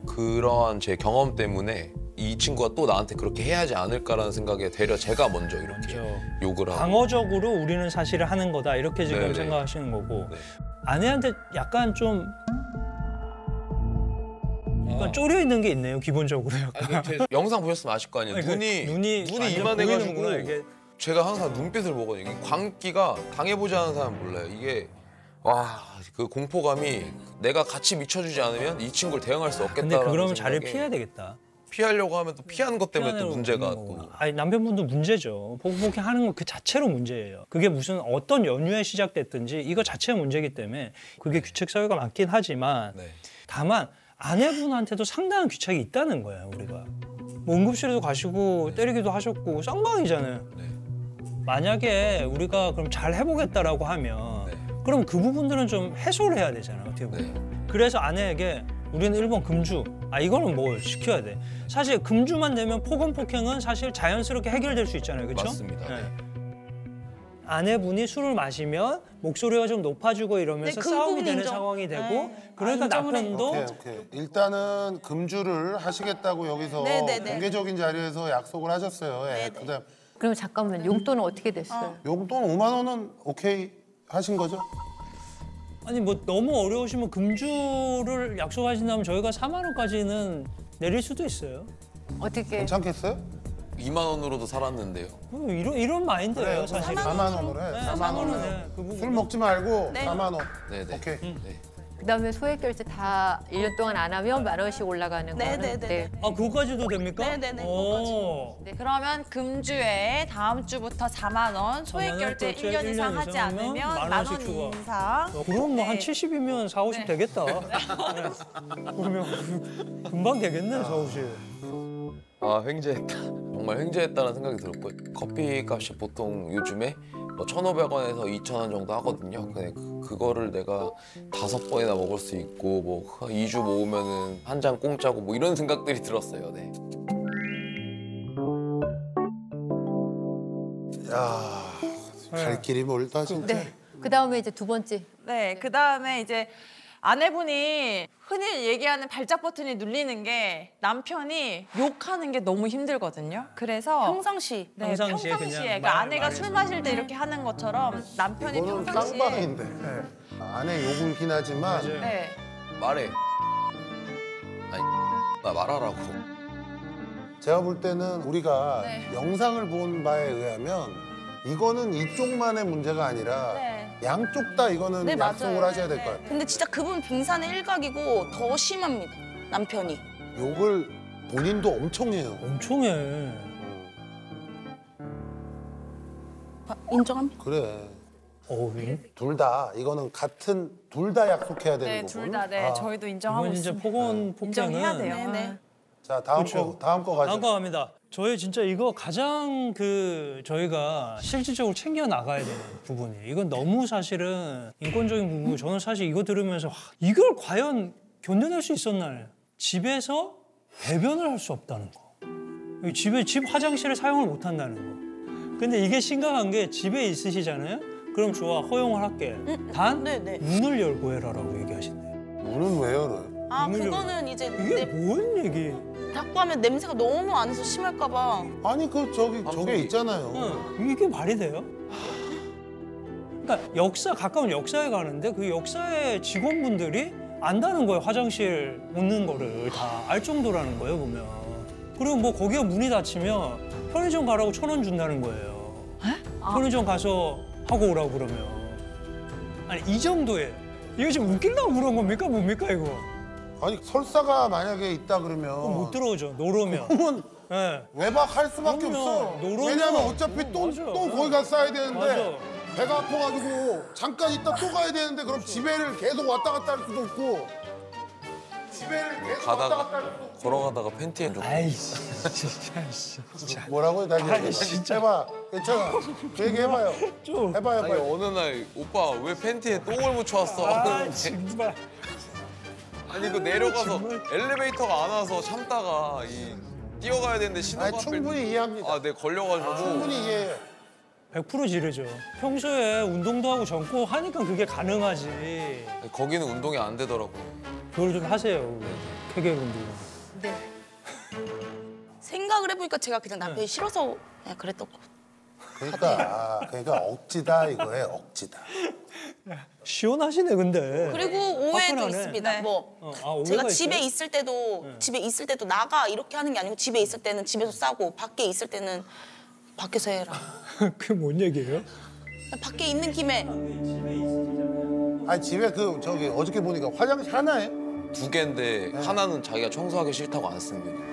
그러한 제 경험 때문에 이 친구가 또 나한테 그렇게 해야 하지 않을까라는 생각에 되려 제가 먼저 이렇게 욕을 하고 방어적으로 우리는 사실을 하는 거다 이렇게 지금 네네. 생각하시는 거고 네. 아내한테 약간 좀 약간 쪼려 있는 게 있네요 기본적으로 약간. 영상 보셨으면 아실 거 아니에요. 아니, 눈이 완전 이만해가지고 보이는구나, 이게. 제가 항상 눈빛을 보거든요. 이 광기가 당해보지 않은 사람 몰라요. 이게 와 그 공포감이 내가 같이 미쳐주지 않으면 이 친구를 대응할 수 없겠다라는 근데 그러면 생각에 자리를 피해야 되겠다. 피하려고 하면 또 피하는 것 때문에 또 문제가 또. 아니 남편분도 문제죠. 복복해 하는 거 그 자체로 문제예요. 그게 무슨 어떤 연유에 시작됐든지 이거 자체가 문제이기 때문에 그게 귀책 사유가 많긴 하지만 네. 다만 아내분한테도 상당한 귀책이 있다는 거예요. 우리가 뭐 응급실에도 가시고 때리기도 하셨고 쌍방이잖아요. 네. 만약에 우리가 그럼 잘 해보겠다라고 하면 네. 그럼 그 부분들은 좀 해소를 해야 되잖아요. 어떻게 보면. 네. 그래서 아내에게 우리는 1번 금주. 이거는 뭐 지켜야 돼. 사실 금주만 되면 폭언 폭행은 사실 자연스럽게 해결될 수 있잖아요. 그렇죠? 맞습니다. 네. 아내분이 술을 마시면 목소리가 좀 높아지고 이러면서 네, 그 싸움이 부분 되는 인정. 상황이 되고 네. 그러니까 인정을 해. 남편도 오케이. 일단은 금주를 하시겠다고 여기서 네네네. 공개적인 자리에서 약속을 하셨어요. 예. 그다음 그럼 잠깐만 용돈은 어떻게 됐어요? 용돈 5만 원은 오케이 하신 거죠? 아니 뭐 너무 어려우시면 금주를 약속하신다면 저희가 4만 원까지는 내릴 수도 있어요. 어떻게? 괜찮겠어요? 2만 원으로도 살았는데요. 이런 마인드예요, 그래, 사실. 4만 원으로 해. 네, 4만 원으로. 네, 그 부분. 술 먹지 말고 네. 4만 원. 네네. 오케이. 네. 그다음에 소액 결제 다 1년 동안 안 하면 10,000원씩 올라가는 거는 네네네. 그거까지도 됩니까? 네네네, 오. 네, 그러면 금주에 다음 주부터 4만 원, 소액 4만 원 결제 결제 1년 이상 1년 하지 이상 하면 않으면 10,000 만 원씩 원 추가. 이상. 그럼 뭐 한 네. 70이면 4, 50 되겠다. 네. 그러면 금방 되겠네, 서울시. 아 횡재했다. 정말 횡재했다는 생각이 들었고 커피 값이 보통 요즘에 뭐 1,500원에서 2,000원 정도 하거든요. 근데 그거를 내가 5번이나 먹을 수 있고 뭐 2주 모으면은 한 잔 공짜고 뭐 이런 생각들이 들었어요. 네. 야, 갈 길이 멀다 진짜. 네. 그다음에 이제 두 번째. 네, 그 다음에 이제 아내분이 흔히 얘기하는 발작 버튼이 눌리는 게 남편이 욕하는 게 너무 힘들거든요. 그래서 평상시. 네, 평상시에 평상시에 그냥 그러니까 말, 아내가 말해서. 술 마실 때 이렇게 하는 것처럼 남편이 이거는 평상시에 쌍방인데. 네. 아내 욕을긴 하지만 맞아요. 네. 말해. 아니 나 말하라고. 제가 볼 때는 우리가 네. 영상을 본 바에 의하면 이거는 이쪽만의 문제가 아니라 네. 양쪽 다 이거는 네, 약속을 맞아요. 하셔야 될 것 같아요. 근데 진짜 그분 빙산의 일각이고 더 심합니다. 남편이. 욕을 본인도 엄청 해요. 엄청 해. 인정합니다. 그래. 이 둘 다 이거는 같은 둘 다 약속해야 되는 네, 부분. 둘 다 네, 저희도 인정하고 이건 진짜 있습니다. 폭언, 인정해야 폭행은 돼요. 네네. 자 다음 그렇죠. 다음 거 가죠. 다음 거 갑니다. 저희 진짜 이거 가장 저희가 실질적으로 챙겨 나가야 되는 부분이에요. 이건 너무 사실은 인권적인 부분이고 저는 사실 이거 들으면서 이걸 과연 견뎌낼 수 있었나요? 집에서 배변을 할 수 없다는 거. 집 화장실을 사용을 못 한다는 거. 근데 이게 심각한 게 집에 있으시잖아요. 그럼 좋아, 허용을 할게. 단 네네. 문을 열고 해라라고 얘기하신대요. 문은 왜 열어요? 문을 그거는 이제 이게 뭔 얘기? 닫고 하면 냄새가 너무 안에서 심할까 봐. 아니 저게 있잖아요. 이게 말이 돼요? 그러니까 가까운 역사에 가는데 그 역사의 직원분들이 안다는 거예요. 화장실 오는 거를 다 알 정도라는 거예요, 보면. 그리고 뭐 거기가 문이 닫히면 편의점 가라고 1,000원 준다는 거예요. 편의점 가서 하고 오라고 그러면. 아니 이 정도에 이거 지금 웃기려고 그런 겁니까? 뭡니까 이거? 아니 설사가 만약에 있다 그러면 못 들어오죠. 노로면. 그러면 네. 외박할 수밖에 그럼요. 없어. 노로면. 왜냐면 어차피 또 맞아요. 거기 가서 싸야 되는데 맞아. 배가 아파가지고 잠깐 있다 또 가야 되는데 그럼 집에를 계속 왔다 갔다 할 수도 없고 집에를 계속 왔다 갔다 할 수도 없고 걸어가다가 팬티에 좀. 아이씨, 진짜. 뭐라고요? 다시 진짜. 해봐. 괜찮아. 그 얘기 해봐요. 좀. 해봐요. 아니 빨리. 어느 날 오빠 왜 팬티에 똥을 묻혀왔어? 정말. 아니 그 내려가서 엘리베이터가 안 와서 참다가 뛰어가야 되는데 신호가 아니, 충분히 이해합니다. 네 걸려가지고. 충분히 이해해요. 100% 지르죠. 평소에 운동도 하고 젊고 하니까 그게 가능하지. 거기는 운동이 안 되더라고요. 그걸 좀 하세요, 회계분들. 네. 생각을 해보니까 제가 그냥 남편이 싫어서 그냥 그랬던 거. 그러니까 억지다 이거에 억지다. 시원하시네, 근데. 그리고 오해도 화끈하네. 있습니다. 네. 뭐 오해가 제가 집에 있어요? 있을 때도 나가 이렇게 하는 게 아니고 집에 있을 때는 집에서 싸고 밖에 있을 때는 밖에서 해라. 그게 뭔 얘기예요? 밖에 있는 김에 아니 집에 어저께 보니까 화장실 하나에 2개인데 하나는 자기가 청소하기 싫다고 안 씁니다.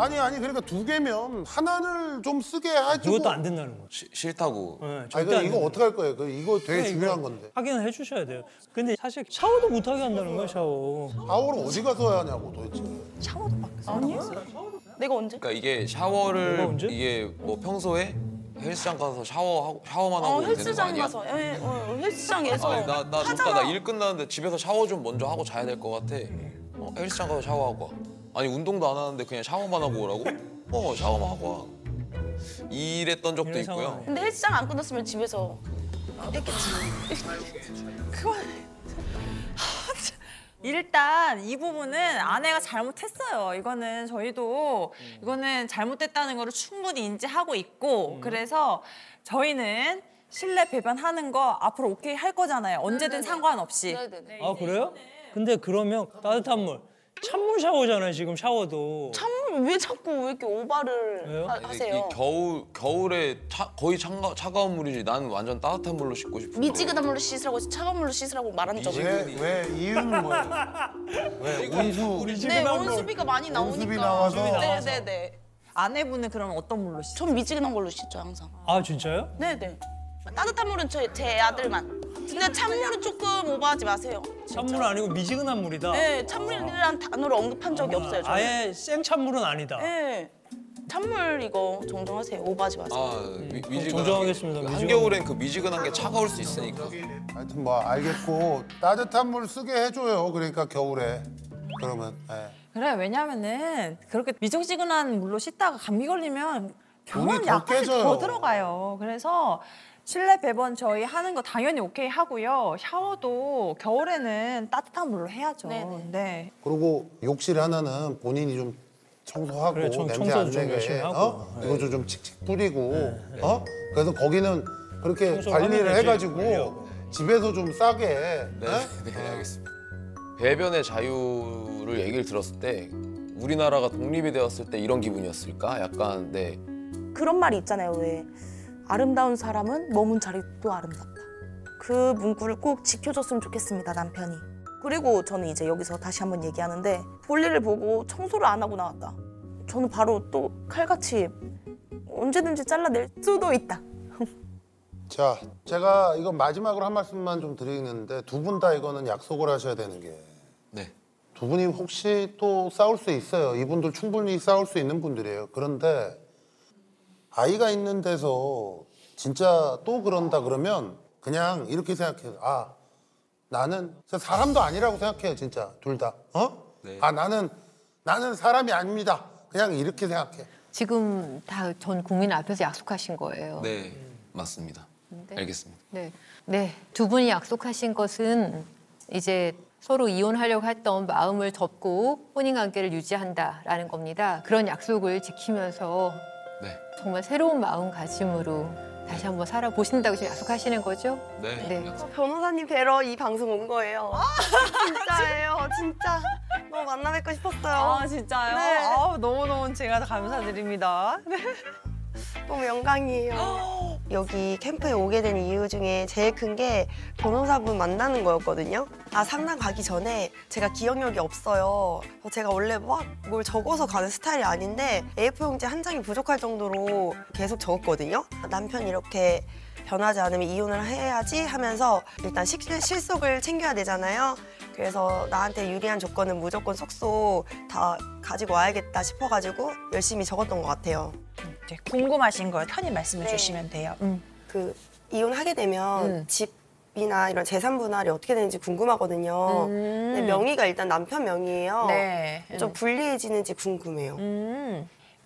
아니 그러니까 두 개면 하나를 좀 쓰게 해주고. 이것도 안 된다는 거. 싫다고. 네, 아니 절대 그럼 안 이거 된다. 어떻게 할 거예요? 이거 되게 네, 중요한 이거 건데. 확인을 해주셔야 돼요. 근데 사실 샤워도 못하게 한다는 거예요, 샤워. 샤워를 어디 가서 해야 하냐고 도대체. 샤워도 밖에서 아니요. 내가 언제? 그러니까 이게 뭐가 샤워를 언제? 이게 뭐 평소에 헬스장 가서 샤워만 하고 되는 거 헬스장 아니야? 가서 헬스장에서 아니, 나 좋다. 나 일 끝나는데 집에서 샤워 좀 먼저 하고 자야 될 것 같아. 헬스장 가서 샤워하고 와. 아니 운동도 안 하는데 그냥 샤워만 하고 오라고? 샤워만 하고 와. 이랬던 적도 이런 있고요. 상황이에요. 근데 헬스장 안 끝났으면 집에서 일단 이 부분은 아내가 잘못했어요. 이거는 저희도 이거는 잘못됐다는 거를 충분히 인지하고 있고 그래서 저희는 실내 배변하는 거 앞으로 오케이 할 거잖아요. 언제든 상관없이. 아 그래요? 근데 그러면 따뜻한 물, 찬물 샤워잖아요 지금 샤워도. 찬물 왜 자꾸 왜 이렇게 오바를 왜요? 하세요? 겨울에 거의 차가운 물이지. 나는 완전 따뜻한 물로 씻고 싶은데. 미지근한 물로 씻으라고 차가운 물로 씻으라고 말한 적이 왜 이유는 뭐예요? 왜 온수? 네, 온수비가 많이 나오니까. 온수비 나와서. 네네네. 아내분은 그러면 어떤 물로 씻어요? 전 미지근한 걸로 씻죠 항상. 아 진짜요? 네네. 따뜻한 물은 제 아들만. 근데 찬물은 조금 오버하지 마세요. 찬물은 아니고 미지근한 물이다. 네, 찬물이라는 단어를 언급한 적이 없어요. 저는. 아예 생찬물은 아니다. 네. 찬물 이거 정정하세요. 오버하지 마세요. 미지근한 정정하겠습니다. 게, 한겨울엔 그 미지근한 게 차가울 수 있으니까. 하여튼 뭐 알겠고 따뜻한 물 쓰게 해줘요. 그러니까 겨울에 그러면. 그래 왜냐면은 그렇게 미지근한 물로 씻다가 감기 걸리면 병원 몸이 더 약까지 깨져요. 더 들어가요. 그래서 실내 배변 저희 하는 거 당연히 오케이 하고요. 샤워도 겨울에는 따뜻한 물로 해야죠. 네네. 네. 그리고 욕실 하나는 본인이 좀 청소하고 그래, 냄새 청소도 안 좀 내게 열심히 하고. 이거 좀 칙칙 뿌리고 그래서 거기는 그렇게 청소를 관리를 하면 되지, 해가지고 관리하고. 집에서 좀 싸게 네, 알겠습니다. 배변의 자유를 얘기를 들었을 때 우리나라가 독립이 되었을 때 이런 기분이었을까? 약간 그런 말이 있잖아요. 왜 아름다운 사람은 머문 자리도 아름답다. 그 문구를 꼭 지켜줬으면 좋겠습니다. 남편이. 그리고 저는 이제 여기서 다시 한번 얘기하는데 볼일을 보고 청소를 안 하고 나왔다. 저는 바로 또 칼같이 언제든지 잘라낼 수도 있다. 자, 제가 이거 마지막으로 한 말씀만 좀 드리는데 두 분 다 이거는 약속을 하셔야 되는 게 두 분이 혹시 또 싸울 수 있어요. 이분들 충분히 싸울 수 있는 분들이에요. 그런데 아이가 있는 데서 진짜 또 그런다 그러면 그냥 이렇게 생각해요. 아, 나는 사람도 아니라고 생각해요. 진짜 둘 다. 아, 나는 사람이 아닙니다. 그냥 이렇게 생각해. 지금 다 전 국민 앞에서 약속하신 거예요. 네, 맞습니다. 알겠습니다. 네, 두 분이 약속하신 것은 이제 서로 이혼하려고 했던 마음을 접고 혼인 관계를 유지한다라는 겁니다. 그런 약속을 지키면서 정말 새로운 마음가짐으로 다시 한번 살아보신다고 지금 약속하시는 거죠? 네. 변호사님 뵈러 이 방송 온 거예요. 진짜예요, 진짜. 너무 만나 뵙고 싶었어요. 아 진짜요? 네. 너무너무 제가 감사드립니다. 네. 너무 영광이에요. 여기 캠프에 오게 된 이유 중에 제일 큰 게 변호사분 만나는 거였거든요. 상담 가기 전에 제가 기억력이 없어요. 제가 원래 막 뭘 적어서 가는 스타일이 아닌데 A4용지 한 장이 부족할 정도로 계속 적었거든요. 남편이 이렇게 변하지 않으면 이혼을 해야지 하면서 일단 실속을 챙겨야 되잖아요. 그래서 나한테 유리한 조건은 무조건 속속 다 가지고 와야겠다 싶어가지고 열심히 적었던 것 같아요. 궁금하신 거 편히 말씀해 주시면 돼요. 그 이혼하게 되면 집이나 이런 재산 분할이 어떻게 되는지 궁금하거든요. 근데 명의가 일단 남편 명의예요. 네. 좀 불리해지는지 궁금해요.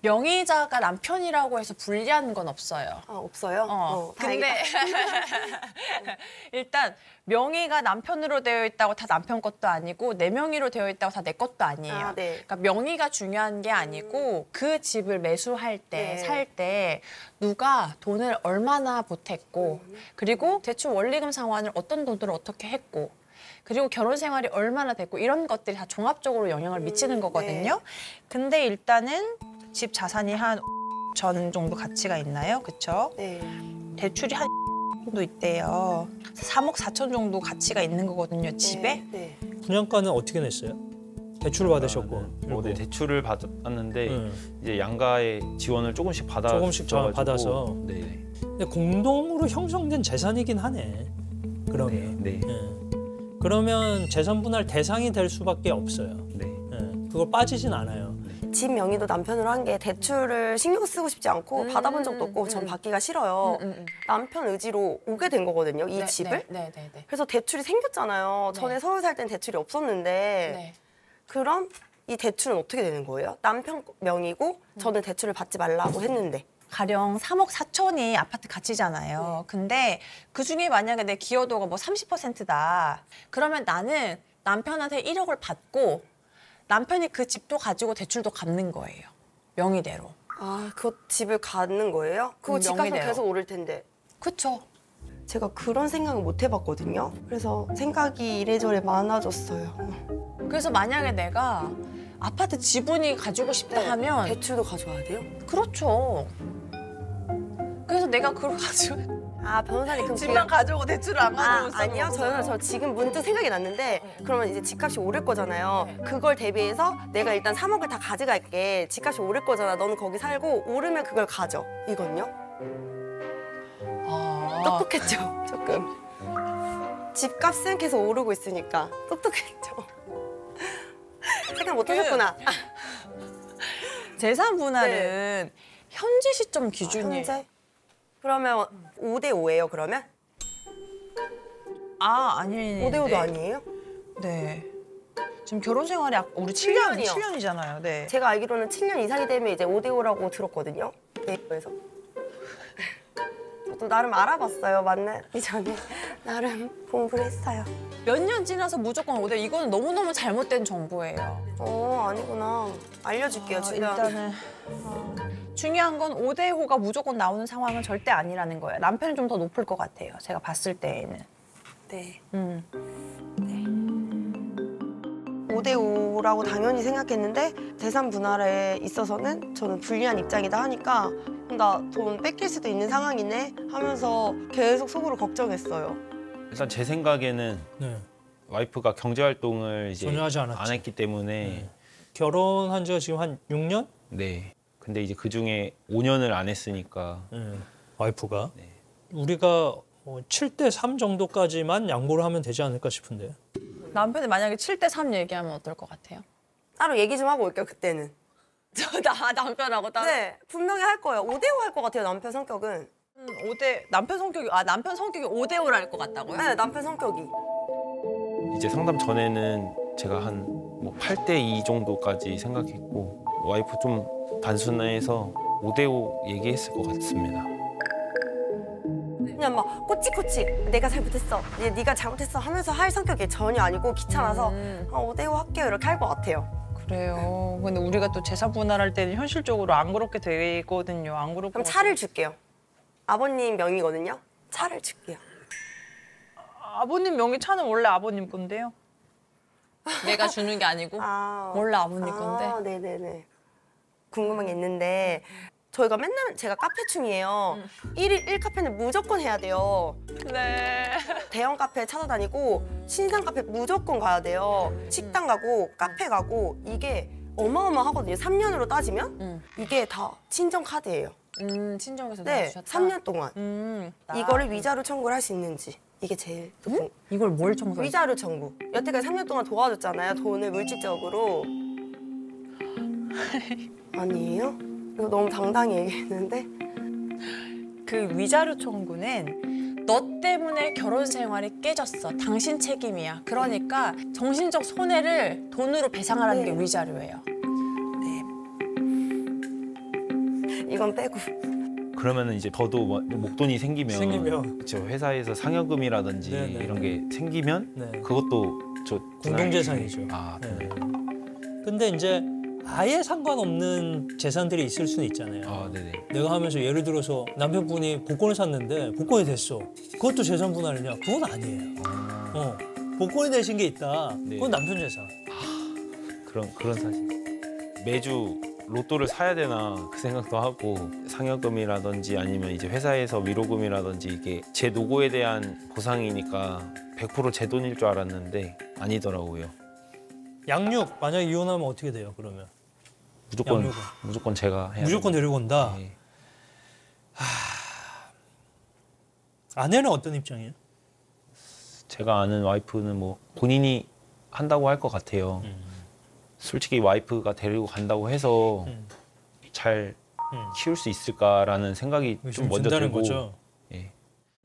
명의자가 남편이라고 해서 불리한 건 없어요. 없어요? 근데 일단 명의가 남편으로 되어 있다고 다 남편 것도 아니고 내 명의로 되어 있다고 다 내 것도 아니에요. 그러니까 명의가 중요한 게 아니고 그 집을 매수할 때, 살 때 누가 돈을 얼마나 보탰고 그리고 대출 원리금 상환을 어떤 돈으로 어떻게 했고 그리고 결혼 생활이 얼마나 됐고 이런 것들이 다 종합적으로 영향을 미치는 거거든요. 근데 일단은 집 자산이 한 전 정도 가치가 있나요? 그쵸? 대출이 한 정도 있대요. 3억 4천 정도 가치가 있는 거거든요, 집에. 분양가는 어떻게 냈어요? 대출을 받으셨고. 네, 대출을 받았는데 네. 이제 양가의 지원을 조금씩 조금씩 받아서. 네. 근데 공동으로 형성된 재산이긴 하네. 그러면. 네. 그러면 재산 분할 대상이 될 수밖에 없어요. 네. 그걸 빠지진 않아요. 집 명의도 남편으로 한 게 대출을 신경 쓰고 싶지 않고 받아본 적도 없고 전 받기가 싫어요. 남편 의지로 오게 된 거거든요, 이 집을. 네. 그래서 대출이 생겼잖아요. 네. 전에 서울 살 땐 대출이 없었는데 네. 그럼 이 대출은 어떻게 되는 거예요? 남편 명의고 저는 대출을 받지 말라고 했는데. 가령 3억 4천이 아파트 가치잖아요. 근데 그중에 만약에 내 기여도가 뭐 30%다. 그러면 나는 남편한테 1억을 받고 남편이 그 집도 가지고 대출도 갚는 거예요. 명의대로. 아, 그 집을 갖는 거예요? 그거 집값은 명의대로. 계속 오를 텐데. 그쵸? 제가 그런 생각을 못 해봤거든요. 그래서 생각이 이래저래 많아졌어요. 그래서 만약에 내가 아파트 지분이 가지고 싶다 하면 대출도 가져와야 돼요? 그렇죠. 그래서 내가 그걸 가지고 아, 변호사님 그럼 집만 가져오고 대출을 안 가져오고 쓰는 아니요, 거구나. 저 지금 문득 생각이 났는데 그러면 이제 집값이 오를 거잖아요. 그걸 대비해서 내가 일단 3억을 다 가져갈게. 집값이 오를 거잖아. 너는 거기 살고 오르면 그걸 가져. 이건요? 똑똑했죠, 조금. 집값은 계속 오르고 있으니까 똑똑했죠. 생각 못 하셨구나. 재산 분할은 현재 시점 기준이에요. 현재? 그러면 5대5예요, 그러면? 아니에요. 5대5도 아니에요? 네. 지금 결혼 생활이 우리 7년이잖아요. 네. 제가 알기로는 7년 이상이 되면 이제 5대5라고 들었거든요. 네이버에서. 저도 나름 알아봤어요. 만나기 전에 나름 공부를 했어요. 몇 년 지나서 무조건 5대. 이거는 너무너무 잘못된 정보예요. 아니구나. 알려줄게요, 중요한. 일단은 중요한 건 5대5가 무조건 나오는 상황은 절대 아니라는 거예요. 남편이 좀 더 높을 것 같아요. 제가 봤을 때에는. 네. 5대5라고 당연히 생각했는데 재산 분할에 있어서는 저는 불리한 입장이다 하니까 나 돈 뺏길 수도 있는 상황이네 하면서 계속 속으로 걱정했어요. 일단 제 생각에는 네. 와이프가 경제 활동을 이제 전혀 하지 않았지. 안 했기 때문에 결혼한 지가 지금 한 6년? 네. 근데 이제 그 중에 5년을 안 했으니까 와이프가 우리가 7대 3 정도까지만 양보를 하면 되지 않을까 싶은데. 남편이 만약에 7대 3 얘기하면 어떨 것 같아요? 따로 얘기 좀 하고 올게요, 그때는. 남편하고 따로? 네, 분명히 할 거예요. 5대5 할 것 같아요, 남편 성격은. 5대 남편 성격이 5대5를 할 것 같다고요? 네, 남편 성격이. 이제 상담 전에는 제가 한 뭐 8대 2 정도까지 생각했고 와이프 좀 단순해서 5대5 얘기했을 것 같습니다. 그냥 막 꼬치꼬치 내가 잘못했어, 네가 잘못했어 하면서 할 성격이 전혀 아니고 귀찮아서 5대5 할게요 이렇게 할 것 같아요. 그래요. 근데 우리가 또 재산 분할할 때는 현실적으로 안 그렇게 되거든요. 안 그럴 것 그럼 차를 줄게요. 아버님 명의거든요. 차를 줄게요. 아버님 명의 차는 원래 아버님 건데요. 내가 주는 게 아니고 원래 아버님 건데. 네네네. 궁금한 게 있는데 저희가 맨날 제가 카페충이에요. 1카페는 무조건 해야 돼요. 네. 대형 카페 찾아다니고 신상 카페 무조건 가야 돼요. 식당 가고 카페 가고 이게 어마어마하거든요. 3년으로 따지면 이게 다 친정 카드예요. 친정에서 네, 내주셨다. 3년 동안. 이거를 위자료 청구를 할 수 있는지. 이게 제일 이걸 뭘 청구해요? 위자료 청구. 여태까지 3년 동안 도와줬잖아요. 돈을 물질적으로. 아니에요? 이거 너무 당당히 얘기했는데. 그 위자료 청구는 너 때문에 결혼 생활이 깨졌어. 당신 책임이야. 그러니까 정신적 손해를 돈으로 배상하라는 게 위자료예요. 이건 빼고. 그러면은 이제 저도 뭐 목돈이 생기면 그쵸, 회사에서 상여금이라든지 이런 게 생기면 그것도 저 공동재산이죠. 네. 근데 이제 아예 상관없는 재산들이 있을 수는 있잖아요. 네네. 내가 하면서 예를 들어서 남편분이 복권을 샀는데 복권이 됐어. 그것도 재산 분할이냐? 그건 아니에요. 복권이 되신 게 있다. 그건 남편 재산. 그런 사실. 매주 로또를 사야 되나 그 생각도 하고 상여금이라든지 아니면 이제 회사에서 위로금이라든지 이게 제 노고에 대한 보상이니까 100% 제 돈일 줄 알았는데 아니더라고요. 양육 만약 이혼하면 어떻게 돼요? 그러면 무조건 제가 해야 무조건 됩니다. 데리고 온다. 네. 아내는 어떤 입장이에요? 제가 아는 와이프는 뭐 본인이 한다고 할 것 같아요. 솔직히 와이프가 데리고 간다고 해서 잘 키울 수 있을까라는 생각이 좀 먼저 든다는 들고. 거죠. 예.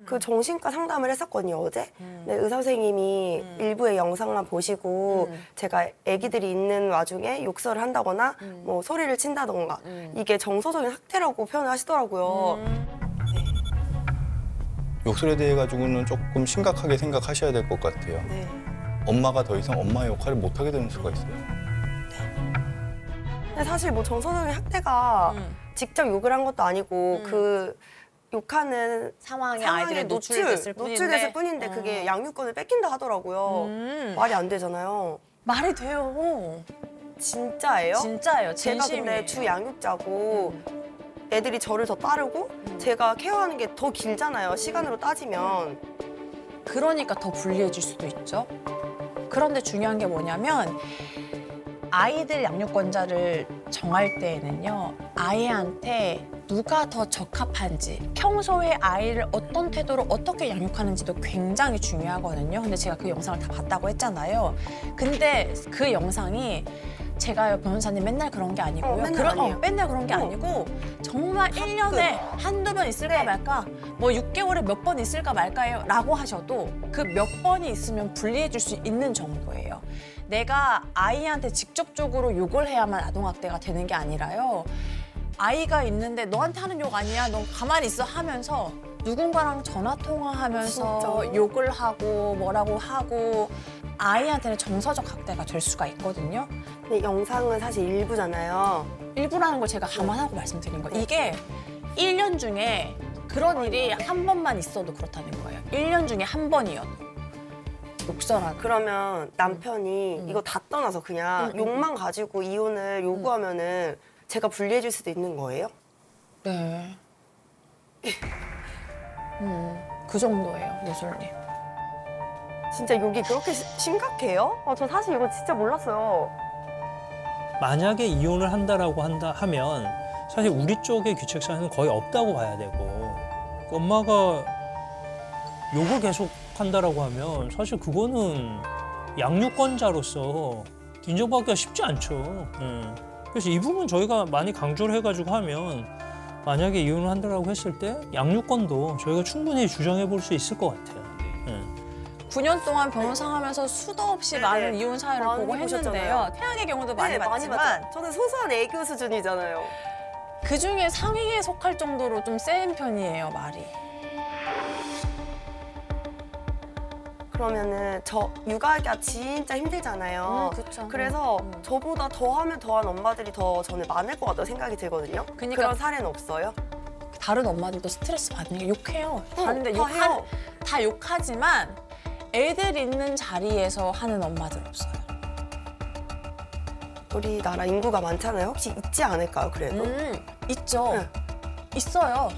그 정신과 상담을 했었거든요 어제. 근데 의사 선생님이 일부의 영상만 보시고 제가 아기들이 있는 와중에 욕설을 한다거나 뭐 소리를 친다던가 이게 정서적인 학대라고 표현을 하시더라고요. 욕설에 대해 가지고는 조금 심각하게 생각하셔야 될 것 같아요. 네. 엄마가 더 이상 엄마의 역할을 못 하게 되는 수가 있어요. 근데 사실 뭐 정서적인 학대가 직접 욕을 한 것도 아니고 그 욕하는 상황에 상황에 아이들이 노출됐을 뿐인데 그게 양육권을 뺏긴다 하더라고요. 말이 안 되잖아요. 말이 돼요. 진짜예요? 진짜예요. 제가 근데 진심이에요. 주 양육자고 애들이 저를 더 따르고 제가 케어하는 게 더 길잖아요. 시간으로 따지면. 그러니까 더 불리해질 수도 있죠. 그런데 중요한 게 뭐냐면 아이들 양육권자를 정할 때에는요. 아이한테 누가 더 적합한지, 평소에 아이를 어떤 태도로 어떻게 양육하는지도 굉장히 중요하거든요. 근데 제가 그 영상을 다 봤다고 했잖아요. 근데 그 영상이 제가요, 변호사님 맨날 그런 게 아니고요. 맨날 아니에요. 맨날 그런 게 아니고 정말 1년에 한두 번 있을까 말까, 뭐 6개월에 몇 번 있을까 말까요? 라고 하셔도 그 몇 번이 있으면 불리해질 수 있는 정도예요. 내가 아이한테 직접적으로 욕을 해야만 아동학대가 되는 게 아니라요. 아이가 있는데 너한테 하는 욕 아니야? 너 가만히 있어 하면서 누군가랑 전화 통화하면서 진짜요? 욕을 하고 뭐라고 하고 아이한테는 정서적 학대가 될 수가 있거든요. 근데 영상은 사실 일부잖아요. 일부라는 걸 제가 감안하고 말씀드린 거예요. 이게 1년 중에 그런 일이 한 번만 있어도 그렇다는 거예요. 1년 중에 한 번이어도. 욕설하는. 그러면 남편이 이거 다 떠나서 그냥 욕만 가지고 이혼을 요구하면은 제가 불리해질 수도 있는 거예요? 네. 그 정도예요, 노솔님. 진짜 욕이 그렇게 심각해요? 저 사실 이거 진짜 몰랐어요. 만약에 이혼을 한다라고 하면 사실 우리 쪽의 규칙상에는 거의 없다고 봐야 되고 그 엄마가 욕을 계속 한다라고 하면 사실 그거는 양육권자로서 인정받기가 쉽지 않죠. 그래서 이 부분 저희가 많이 강조를 해가지고 하면 만약에 이혼을 한다라고 했을 때 양육권도 저희가 충분히 주장해 볼 수 있을 것 같아요. 9년 동안 변호사 하면서 수도 없이 많은 이혼 사연을 많이 보고 했는데요. 보셨잖아요. 태양의 경우도 많이 봤지만 봤죠. 저는 소소한 애교 수준이잖아요. 그중에 상위에 속할 정도로 좀 센 편이에요, 말이. 그러면은 저 육아가 진짜 힘들잖아요. 그쵸. 그래서 저보다 더하면 더한 엄마들이 더 저는 많을 것 같다고 생각이 들거든요. 그러니까 그런 사례는 없어요? 다른 엄마들도 스트레스 받는 게 욕해요. 다른데 다 해요. 다 욕하지만 애들 있는 자리에서 하는 엄마들 없어요. 우리나라 인구가 많잖아요. 혹시 있지 않을까요, 그래도? 있죠. 네. 있어요.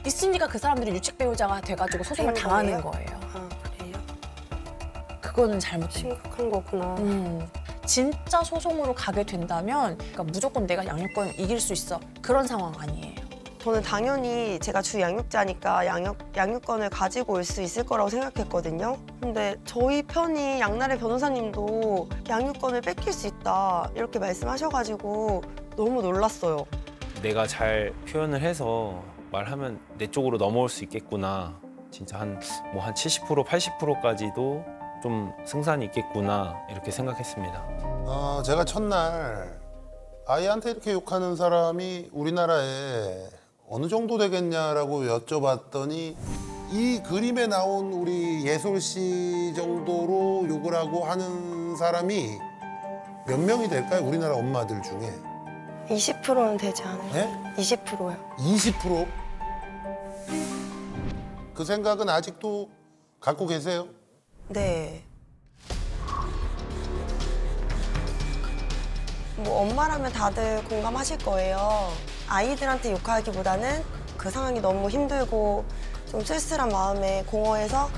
있으니까 그 사람들이 유책 배우자가 돼가지고 소송을 되는 당하는 거예요? 거예요. 아, 그래요? 그거는 잘못된 거예요. 심각한 거구나. 진짜 소송으로 가게 된다면 그러니까 무조건 내가 양육권 이길 수 있어. 그런 상황 아니에요. 저는 당연히 제가 주 양육자니까 양육권을 가지고 올 수 있을 거라고 생각했거든요. 근데 저희 편이 양날의 변호사님도 양육권을 뺏길 수 있다 이렇게 말씀하셔가지고 너무 놀랐어요. 내가 잘 표현을 해서 말하면 내 쪽으로 넘어올 수 있겠구나. 진짜 한 70% 80%까지도 좀 승산이 있겠구나 이렇게 생각했습니다. 제가 첫날 아이한테 이렇게 욕하는 사람이 우리나라에 어느 정도 되겠냐라고 여쭤봤더니 이 그림에 나온 우리 예솔 씨 정도로 욕을 하고 하는 사람이 몇 명이 될까요? 우리나라 엄마들 중에. 20%는 되지 않아요? 네? 20%요. 20%? 그 생각은 아직도 갖고 계세요? 네. 뭐 엄마라면 다들 공감하실 거예요. 아이들한테 욕하기보다는 그 상황이 너무 힘들고 좀 쓸쓸한 마음에 공허해서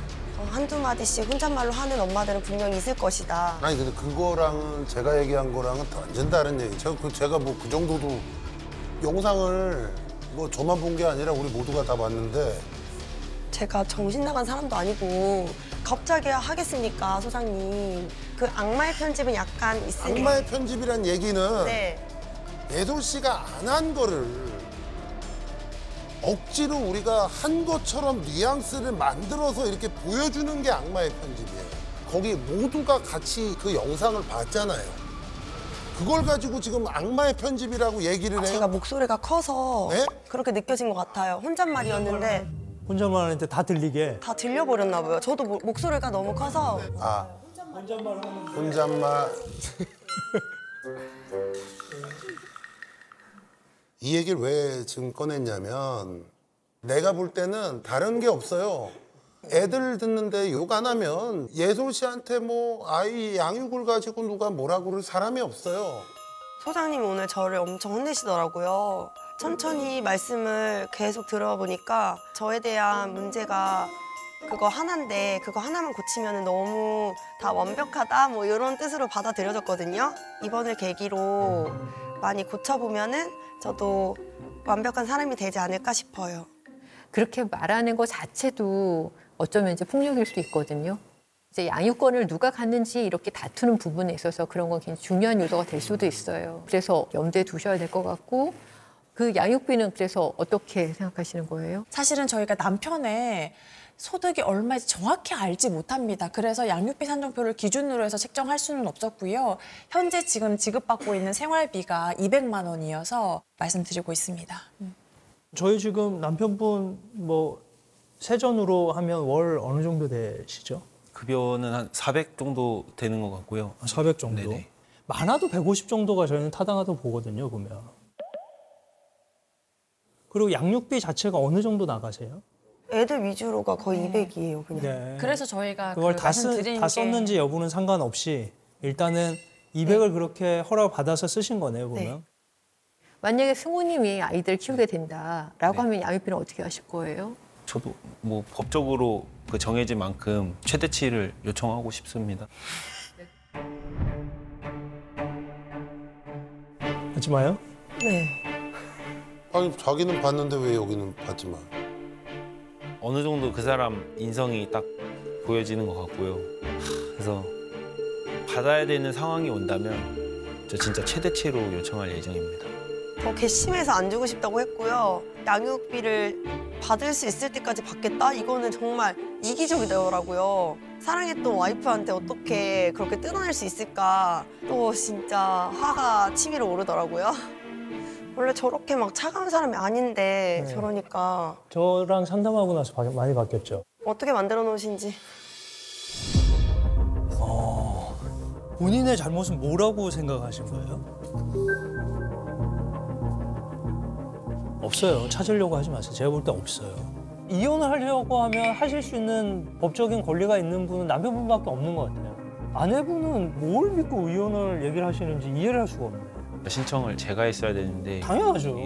한두 마디씩 혼잣말로 하는 엄마들은 분명히 있을 것이다. 아니 근데 그거랑은 제가 얘기한 거랑은 완전 다른 얘기. 제가 뭐 그 정도도 영상을 뭐 저만 본 게 아니라 우리 모두가 다 봤는데 제가 정신 나간 사람도 아니고 갑자기 하겠습니까, 소장님. 그 악마의 편집은 약간 있으니까. 악마의 편집이란 얘기는 네. 예솔 씨가 안 한 거를 억지로 우리가 한 것처럼 뉘앙스를 만들어서 이렇게 보여주는 게 악마의 편집이에요. 거기 모두가 같이 그 영상을 봤잖아요. 그걸 가지고 지금 악마의 편집이라고 얘기를 해요. 제가 목소리가 커서 네? 그렇게 느껴진 것 같아요. 혼잣말이었는데 혼잣말 하는데 다 들리게. 다 들려버렸나 봐요. 저도 목소리가 너무 커서. 아, 혼잣말. 이 얘기를 왜 지금 꺼냈냐면 내가 볼 때는 다른 게 없어요. 애들 듣는데 욕 안 하면 예솔 씨한테 뭐 아이 양육을 가지고 누가 뭐라 그럴 사람이 없어요. 소장님이 오늘 저를 엄청 혼내시더라고요. 천천히 말씀을 계속 들어보니까 저에 대한 문제가 그거 하나인데 그거 하나만 고치면 너무 다 완벽하다 뭐 이런 뜻으로 받아들여졌거든요. 이번을 계기로 많이 고쳐보면은 저도 완벽한 사람이 되지 않을까 싶어요. 그렇게 말하는 것 자체도 어쩌면 이제 폭력일 수 있거든요. 이제 양육권을 누가 갖는지 이렇게 다투는 부분에 있어서 그런 건 굉장히 중요한 요소가 될 수도 있어요. 그래서 염두에 두셔야 될 것 같고 그 양육비는 그래서 어떻게 생각하시는 거예요? 사실은 저희가 남편의 소득이 얼마인지 정확히 알지 못합니다. 그래서 양육비 산정표를 기준으로 해서 책정할 수는 없었고요. 현재 지금 지급받고 있는 생활비가 200만 원이어서 말씀드리고 있습니다. 저희 지금 남편분 뭐 세전으로 하면 월 어느 정도 되시죠? 급여는 한 400 정도 되는 것 같고요. 400 정도? 네네. 많아도 150 정도가 저희는 타당하다고 보거든요, 보면. 그리고 양육비 자체가 어느 정도 나가세요? 애들 위주로가 거의 200이에요, 그냥. 네. 그래서 저희가 그걸 그 다 말씀드리는 게 썼는지 여부는 상관없이 일단은 200을 그렇게 허락을 받아서 쓰신 거네요, 보면. 네. 만약에 승우님이 아이들 키우게 된다라고 네. 하면 양육비는 어떻게 하실 거예요? 저도 뭐 법적으로 그 정해진 만큼 최대치를 요청하고 싶습니다. 하지 마요? 네. 아니 자기는 봤는데 왜 여기는 받지 마? 어느 정도 그 사람 인성이 딱 보여지는 것 같고요. 그래서 받아야 되는 상황이 온다면 저 진짜 최대치로 요청할 예정입니다. 더 괘씸해서 안 주고 싶다고 했고요. 양육비를 받을 수 있을 때까지 받겠다? 이거는 정말 이기적이더라고요. 사랑했던 와이프한테 어떻게 그렇게 뜯어낼 수 있을까? 또 진짜 화가 치밀어 오르더라고요. 원래 저렇게 막 차가운 사람이 아닌데 네. 저러니까 저랑 상담하고 나서 많이 바뀌었죠. 어떻게 만들어 놓으신지. 본인의 잘못은 뭐라고 생각하신 거예요? 없어요. 찾으려고 하지 마세요. 제가 볼 때 없어요. 이혼을 하려고 하면 하실 수 있는 법적인 권리가 있는 분은 남편분밖에 없는 것 같아요. 아내분은 뭘 믿고 이혼을 얘기를 하시는지 이해를 할 수가 없네요. 신청을 제가 했어야 되는데 당연하죠.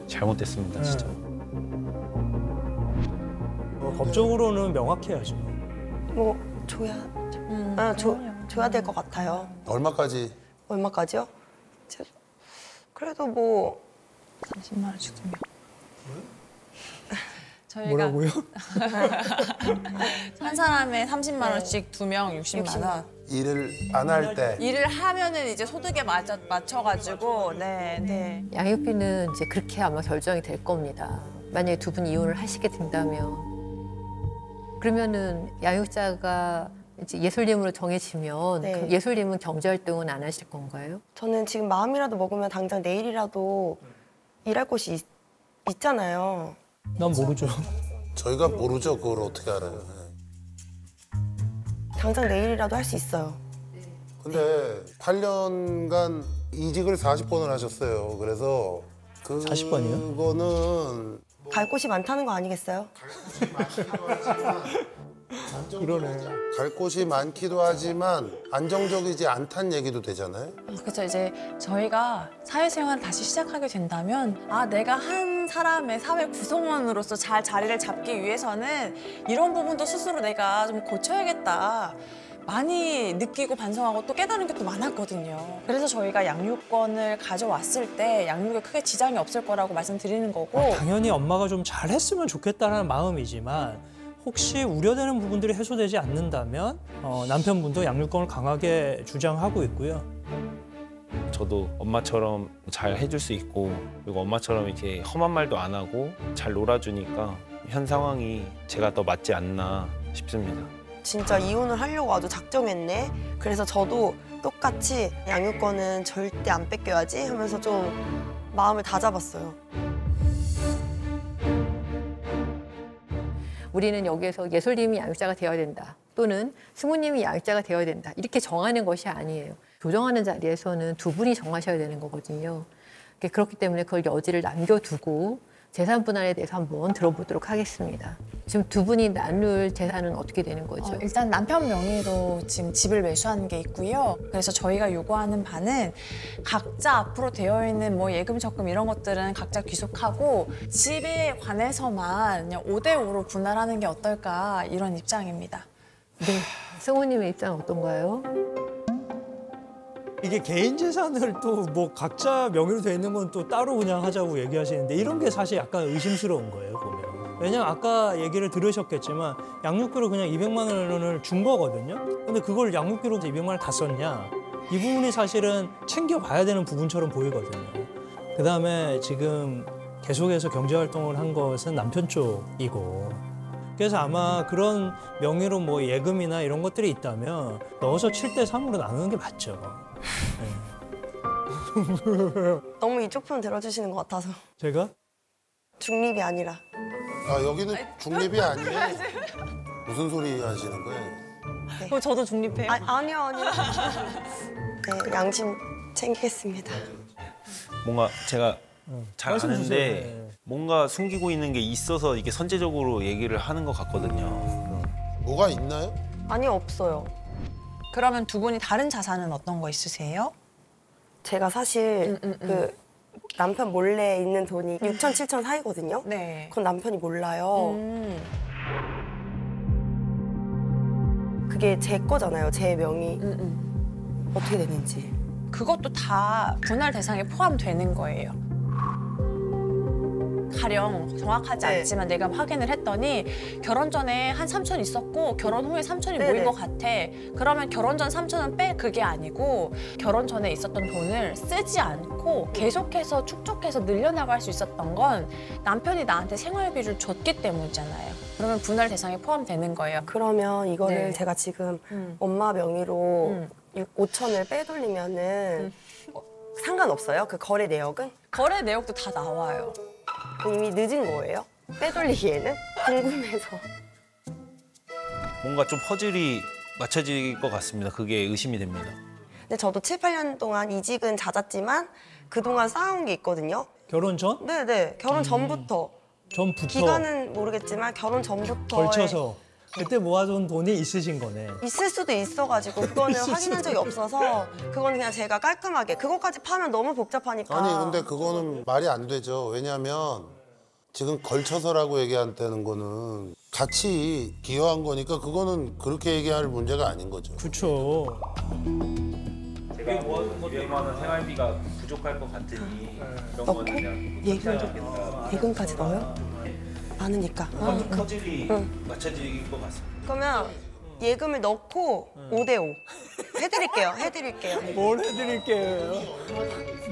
잘못됐습니다, 진짜. 법적으로는 명확해야죠. 뭐 줘야 줘야 될 것 같아요. 얼마까지? 얼마까지요? 그래도 뭐 30만 원 주면. 저희가 뭐라고요? 한 사람에 30만 원씩 2명 60만 원. 일을 안 할 때. 일을 하면은 이제 소득에 맞춰가지고 네. 양육비는 이제 그렇게 아마 결정이 될 겁니다. 만약에 두 분이 이혼을 하시게 된다면 그러면은 양육자가 이제 예솔님으로 정해지면 네. 그럼 예솔님은 경제활동은 안 하실 건가요? 저는 지금 마음이라도 먹으면 당장 내일이라도 일할 곳이 있잖아요. 난 모르죠. 저희가 모르죠. 그걸 어떻게 알아요. 당장 내일이라도 할 수 있어요. 근데 8년간 이직을 40번을 하셨어요. 그래서 40번이요? 그거는 갈 곳이 많다는 거 아니겠어요? 그러네. 갈 곳이 많기도 하지만 안정적이지 않다는 얘기도 되잖아요. 그렇죠. 이제 저희가 사회생활을 다시 시작하게 된다면 내가 한 사람의 사회 구성원으로서 잘 자리를 잡기 위해서는 이런 부분도 스스로 내가 좀 고쳐야겠다. 많이 느끼고 반성하고 또 깨달은 게 또 많았거든요. 그래서 저희가 양육권을 가져왔을 때 양육에 크게 지장이 없을 거라고 말씀드리는 거고 당연히 엄마가 좀 잘했으면 좋겠다는 마음이지만 혹시 우려되는 부분들이 해소되지 않는다면 남편분도 양육권을 강하게 주장하고 있고요. 저도 엄마처럼 잘 해줄 수 있고 그리고 엄마처럼 이렇게 험한 말도 안 하고 잘 놀아주니까 현 상황이 제가 더 맞지 않나 싶습니다. 진짜 이혼을 하려고 아주 작정했네. 그래서 저도 똑같이 양육권은 절대 안 뺏겨야지 하면서 좀 마음을 다잡았어요. 우리는 여기에서 예솔님이 양육자가 되어야 된다. 또는 승우님이 양육자가 되어야 된다. 이렇게 정하는 것이 아니에요. 조정하는 자리에서는 두 분이 정하셔야 되는 거거든요. 그렇기 때문에 그걸 여지를 남겨두고 재산 분할에 대해서 한번 들어보도록 하겠습니다. 지금 두 분이 나눌 재산은 어떻게 되는 거죠? 일단 남편 명의로 지금 집을 매수한 게 있고요. 그래서 저희가 요구하는 바는 각자 앞으로 되어 있는 뭐 예금, 적금 이런 것들은 각자 귀속하고 집에 관해서만 그냥 5대5로 분할하는 게 어떨까 이런 입장입니다. 네, 승우님의 입장은 어떤가요? 이게 개인 재산을 또 뭐 각자 명의로 돼 있는 건 또 따로 그냥 하자고 얘기하시는데 이런 게 사실 약간 의심스러운 거예요, 보면. 왜냐면 아까 얘기를 들으셨겠지만 양육비로 그냥 200만 원을 준 거거든요. 근데 그걸 양육비로 200만 원을 다 썼냐? 이 부분이 사실은 챙겨봐야 되는 부분처럼 보이거든요. 그다음에 지금 계속해서 경제활동을 한 것은 남편 쪽이고 그래서 아마 그런 명의로 뭐 예금이나 이런 것들이 있다면 넣어서 7대3으로 나누는 게 맞죠. 너무 이쪽 편 들어주시는 것 같아서. 제가? 중립이 아니라. 아 여기는 중립이 아니에요. 무슨 소리 하시는 거예요? 네. 그럼 저도 중립해요? 아니요. 네, 양심 챙기겠습니다. 뭔가 제가 잘 말씀 아는데 주세요. 뭔가 숨기고 있는 게 있어서 이게 선제적으로 얘기를 하는 것 같거든요. 뭐가 있나요? 아니, 없어요. 그러면 두 분이 다른 자산은 어떤 거 있으세요? 제가 사실 그 남편 몰래 있는 돈이 6천, 7천 사이거든요. 네. 그건 남편이 몰라요. 그게 제 거잖아요, 제 명의. 어떻게 되는지. 그것도 다 분할 대상에 포함되는 거예요. 가령 정확하지 네. 않지만 내가 확인을 했더니 결혼 전에 한 3천 있었고 결혼 후에 3천이 모인 네네. 것 같아. 그러면 결혼 전 3천은 빼 그게 아니고 결혼 전에 있었던 돈을 쓰지 않고 계속해서 축적해서 늘려나갈 수 있었던 건 남편이 나한테 생활비를 줬기 때문이잖아요. 그러면 분할 대상에 포함되는 거예요. 그러면 이거를 네. 제가 지금 엄마 명의로 5천을 빼돌리면은 상관없어요? 그 거래 내역은? 거래 내역도 다 나와요. 이미 늦은 거예요? 빼돌리기에는? 궁금해서. 뭔가 좀 퍼즐이 맞춰질 것 같습니다. 그게 의심이 됩니다. 근데 저도 7, 8년 동안 이직은 잦았지만 그동안 쌓아온 게 있거든요. 결혼 전? 네네. 결혼 전부터. 전부터 기간은 모르겠지만 결혼 전부터. 걸쳐서 그때 모아둔 돈이 있으신 거네. 있을 수도 있어가지고 그거는 확인한 적이 없어서 그건 그냥 제가 깔끔하게 그거까지 파면 너무 복잡하니까. 아니 근데 그거는 말이 안 되죠. 왜냐하면 지금 걸쳐서라고 얘기한다는 거는 같이 기여한 거니까 그거는 그렇게 얘기할 문제가 아닌 거죠. 그렇죠. 제가 모아둔 200만 원 생활비가 부족할 것 같으니 이런 넣고 거는 그냥 예금까지 넣어요? 많으니까. 퍼즐이 맞춰질 것 같습니다. 그러면 예금을 넣고 5대5 해드릴게요. 뭘 해드릴게요?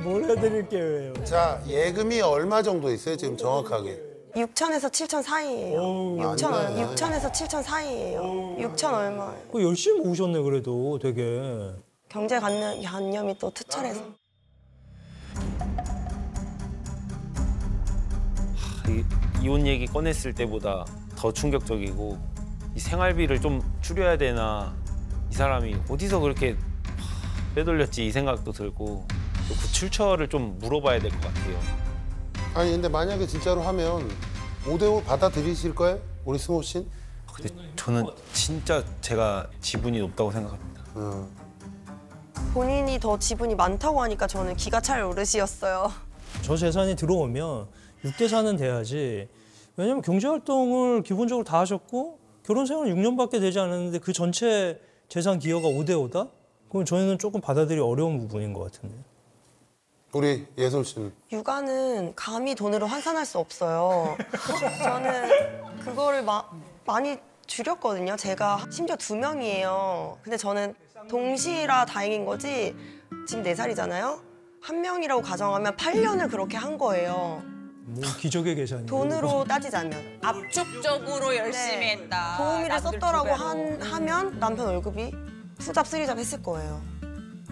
뭘 해드릴게요? 자 예금이 얼마 정도 있어요 지금 정확하게? 6천에서 7천 사이예요. 6천에서 7천 사이예요. 6천 얼마. 그 열심히 모으셨네 그래도 되게. 경제관념이 또 투철해서. 이혼 얘기 꺼냈을 때보다 더 충격적이고 이 생활비를 좀 줄여야 되나 이 사람이 어디서 그렇게 빼돌렸지 이 생각도 들고 또 그 출처를 좀 물어봐야 될 것 같아요. 아니 근데 만약에 진짜로 하면 5대5 받아들이실 거예요? 우리 승호 씨는? 근데 저는 진짜 제가 지분이 높다고 생각합니다. 본인이 더 지분이 많다고 하니까 저는 기가 찰 노릇이었어요. 저 재산이 들어오면 6대4는 돼야지. 왜냐면 경제활동을 기본적으로 다 하셨고 결혼 생활 6년밖에 되지 않았는데 그 전체 재산 기여가 5대5다? 그럼 저희는 조금 받아들이기 어려운 부분인 것 같은데. 우리 예솔 씨는? 육아는 감히 돈으로 환산할 수 없어요. 저는 그거를 많이 줄였거든요. 제가 심지어 2명이에요. 근데 저는 동시라 다행인 거지. 지금 4살이잖아요. 한 명이라고 가정하면 8년을 그렇게 한 거예요. 뭐 기적의 계산이. 돈으로 따지자면. 압축적으로 열심히 네. 했다. 도우미를 남들 썼더라고 2배로. 하면 남편 월급이 2잡 3잡 했을 거예요.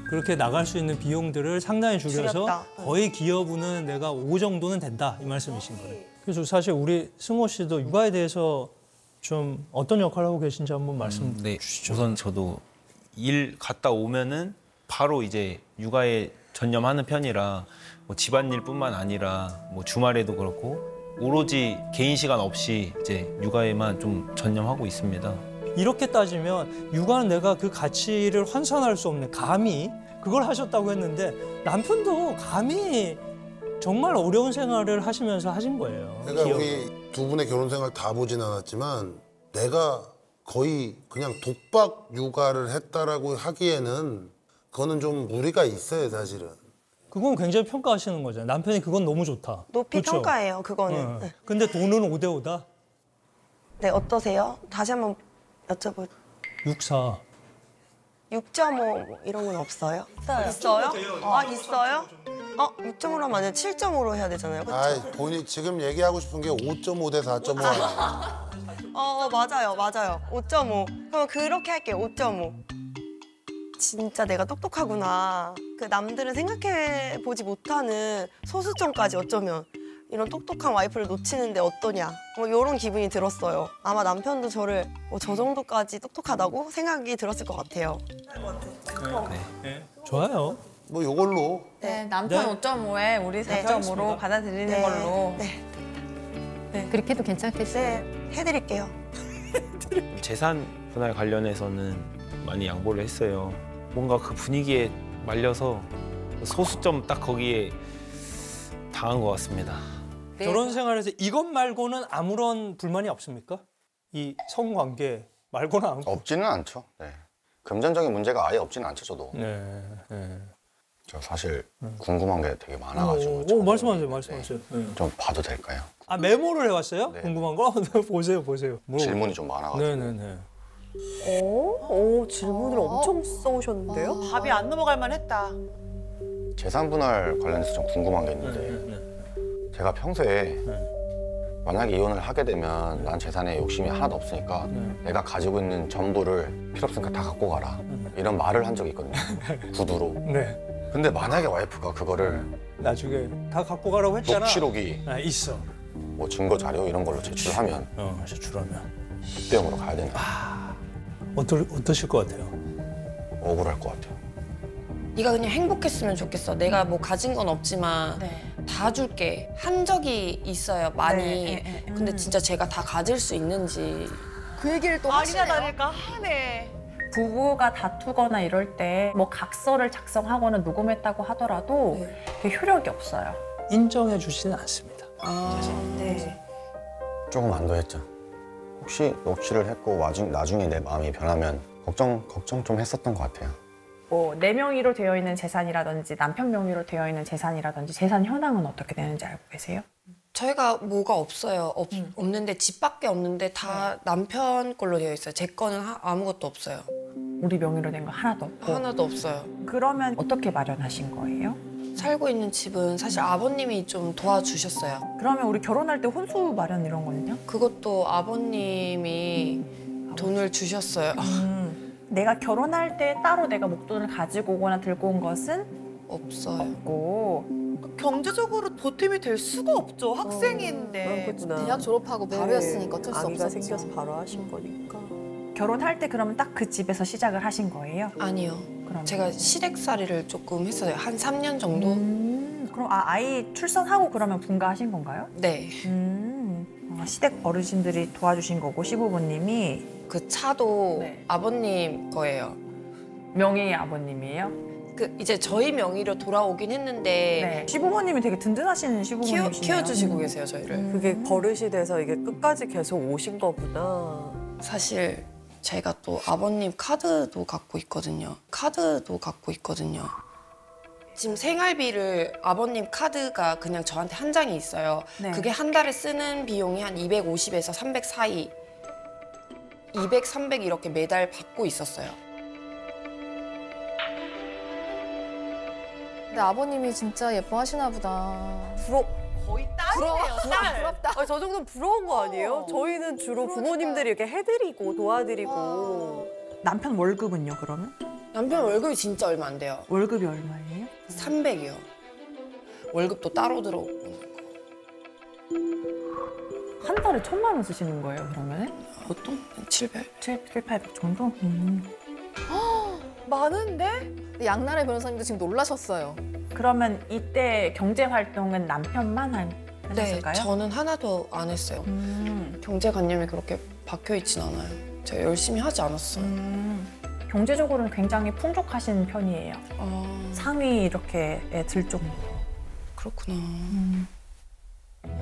그렇게 나갈 수 있는 비용들을 상당히 줄여서 줄였다. 거의 기여분은 내가 5 정도는 된다 이 말씀이신 거예요. 그래서 사실 우리 승호 씨도 육아에 대해서 좀 어떤 역할을 하고 계신지 한번 말씀 네, 주시죠. 우선 저도 일 갔다 오면은 바로 이제 육아에 전념하는 편이라 뭐 집안일뿐만 아니라 뭐 주말에도 그렇고 오로지 개인 시간 없이 이제 육아에만 좀 전념하고 있습니다. 이렇게 따지면 육아는 내가 그 가치를 환산할 수 없는 감히 그걸 하셨다고 했는데 남편도 감히 정말 어려운 생활을 하시면서 하신 거예요. 내가 기억을. 우리 두 분의 결혼 생활 다 보진 않았지만 내가 거의 그냥 독박 육아를 했다라고 하기에는 그거는 좀 무리가 있어요, 사실은. 그건 굉장히 평가하시는 거잖아요. 남편이 그건 너무 좋다. 높이 그렇죠? 평가해요, 그거는. 네. 근데 돈은 5대5다? 네, 어떠세요? 다시 한번 여쭤볼. 6사. 6.5 이런 건 없어요? 있어요? 아, 있어요? 6.5로 하면 아니라 7.5로 해야 되잖아요. 그쵸? 아, 본인 지금 얘기하고 싶은 게 5.5 대 4.5 아니에요? 맞아요. 5.5. 그럼 그렇게 할게요, 5.5. 진짜 내가 똑똑하구나. 그 남들은 생각해보지 못하는 소수점까지 어쩌면 이런 똑똑한 와이프를 놓치는데 어떠냐. 뭐 이런 기분이 들었어요. 아마 남편도 저를 저 정도까지 똑똑하다고 생각이 들었을 것 같아요. 좋아요. 뭐 이걸로. 네, 남편 5.5에 우리 4.5로 받아들이는 네. 걸로. 그렇게 해도 괜찮겠어요. 네, 해드릴게요. 재산 분할 관련해서는 많이 양보를 했어요. 뭔가 그 분위기에 말려서 소수점 딱 거기에 당한 것 같습니다. 결혼 생활에서 이것 말고는 아무런 불만이 없습니까? 이 성관계 말고는 않고. 없지는 않죠. 네. 금전적인 문제가 아예 없지는 않죠, 저도. 네. 저 사실 궁금한 게 되게 많아가지고. 말씀하세요. 네. 좀 봐도 될까요? 아, 메모를 해왔어요? 네. 궁금한 거? 보세요. 질문이 좀 많아가지고. 네네네. 질문을 엄청 써오셨는데요? 밥이 안 넘어갈 만했다. 재산 분할 관련해서 좀 궁금한 게 있는데 제가 평소에 만약에 이혼을 하게 되면 난 재산에 욕심이 하나도 없으니까 내가 가지고 있는 전부를 필요 없으니까 다 갖고 가라 이런 말을 한 적이 있거든요. 구두로. 네. 근데 만약에 와이프가 그거를 나중에 다 갖고 가라고 했잖아. 녹취록이 있어. 뭐 증거 자료 이런 걸로 제출하면 제출하면 6대0으로 가야 되나요? 어떠실 것 같아요? 억울할 것 같아요. 네가 그냥 행복했으면 좋겠어. 내가 뭐 가진 건 없지만 다 줄게. 한 적이 있어요, 많이. 근데 진짜 제가 다 가질 수 있는지. 그 얘기를 또 아니나 다를까 하네. 부부가 다투거나 이럴 때 뭐 각서를 작성하거나 녹음했다고 하더라도 그게 효력이 없어요. 인정해 주지는 않습니다. 네. 조금 안도했죠. 혹시 녹취를 했고 나중에 내 마음이 변하면 걱정 좀 했었던 것 같아요. 뭐 내 명의로 되어 있는 재산이라든지 남편 명의로 되어 있는 재산이라든지 재산 현황은 어떻게 되는지 알고 계세요? 저희가 뭐가 없어요. 없는데 집밖에 없는데 다 남편 걸로 되어 있어요. 제 거는 아무것도 없어요. 우리 명의로 된 거 하나도 없고. 하나도 없어요. 그러면 어떻게 마련하신 거예요? 살고 있는 집은 사실 아버님이 좀 도와주셨어요. 그러면 우리 결혼할 때 혼수 마련 이런 거는요? 그것도 아버님이 돈을 주셨어요. 내가 결혼할 때 따로 내가 목돈을 가지고 오거나 들고 온 것은 없어요. 없고. 경제적으로 보탬이 될 수가 없죠. 학생인데. 대학 졸업하고 바로였으니까 어쩔 수 아기가 없었죠. 생겨서 바로 하신 거니까. 결혼할 때 그러면 딱 그 집에서 시작을 하신 거예요? 아니요. 그럼 제가 시댁살이를 조금 했어요. 한 3년 정도. 그럼 아이 출산하고 그러면 분가하신 건가요? 네. 시댁 어르신들이 도와주신 거고 시부모님이 그 차도 아버님 거예요. 명의 아버님이에요? 그 이제 저희 명의로 돌아오긴 했는데 시부모님이 되게 든든하신 시부모님이시네요. 키워주시고 계세요 저희를. 그게 버릇이 돼서 이게 끝까지 계속 오신 거구나. 사실 제가 또 아버님 카드도 갖고 있거든요. 지금 생활비를 아버님 카드가 그냥 저한테 한 장이 있어요. 네. 그게 한 달에 쓰는 비용이 한 250에서 300 사이. 200, 300 이렇게 매달 받고 있었어요. 근데 아버님이 진짜 예뻐하시나 보다. 거의 부럽다. 저 정도는 부러운 거 아니에요? 저희는 주로 부모님들이 이렇게 해드리고 도와드리고. 남편 월급은요 그러면? 남편 월급이 진짜 얼마 안 돼요. 월급이 얼마예요? 300이요. 월급도 따로 들어오고. 한 달에 1,000만 원 쓰시는 거예요 그러면? 보통 700. 700, 800 정도? 많은데? 양나래 변호사님도 지금 놀라셨어요. 그러면 이때 경제 활동은 남편만 네, 하셨을까요? 저는 하나도 안 했어요. 경제관념이 그렇게 박혀 있진 않아요. 제가 열심히 하지 않았어요. 경제적으로는 굉장히 풍족하신 편이에요. 상위 이렇게 들 정도. 그렇구나.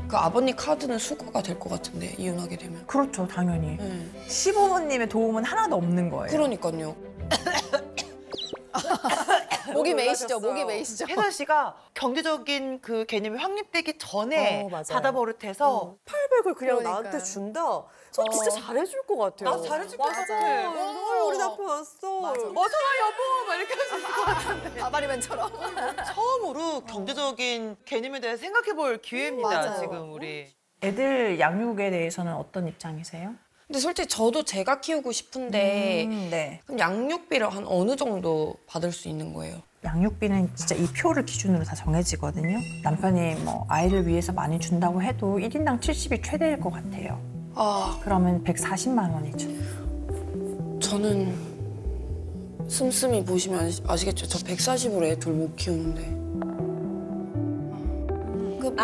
그 아버님 카드는 수거가 될 것 같은데 이혼하게 되면. 그렇죠, 당연히. 네. 시부모님의 도움은 하나도 없는 거예요. 그러니까요. 목이 메이시죠, 목이 메이시죠. 네. 혜선 씨가 경제적인 그 개념이 확립되기 전에 맞아요. 바다 버릇해서 800을 그냥 그러니까요. 나한테 준다? 저 진짜 잘해줄 것 같아요. 나 잘해줄 것 같아. 우리 남편 왔어. 어서 와 여보 막 이렇게 하시고 바바리맨처럼. 처음으로 경제적인 개념에 대해 생각해볼 기회입니다. 맞아요. 지금 우리. 애들 양육에 대해서는 어떤 입장이세요? 근데 솔직히 저도 제가 키우고 싶은데 네. 그럼 양육비를 한 어느 정도 받을 수 있는 거예요? 양육비는 진짜 이 표를 기준으로 다 정해지거든요. 남편이 뭐 아이를 위해서 많이 준다고 해도 1인당 70이 최대일 것 같아요. 그러면 140만 원이죠. 저는 씀씀이 보시면 아시겠죠? 저 140으로 애 둘 못 키우는데.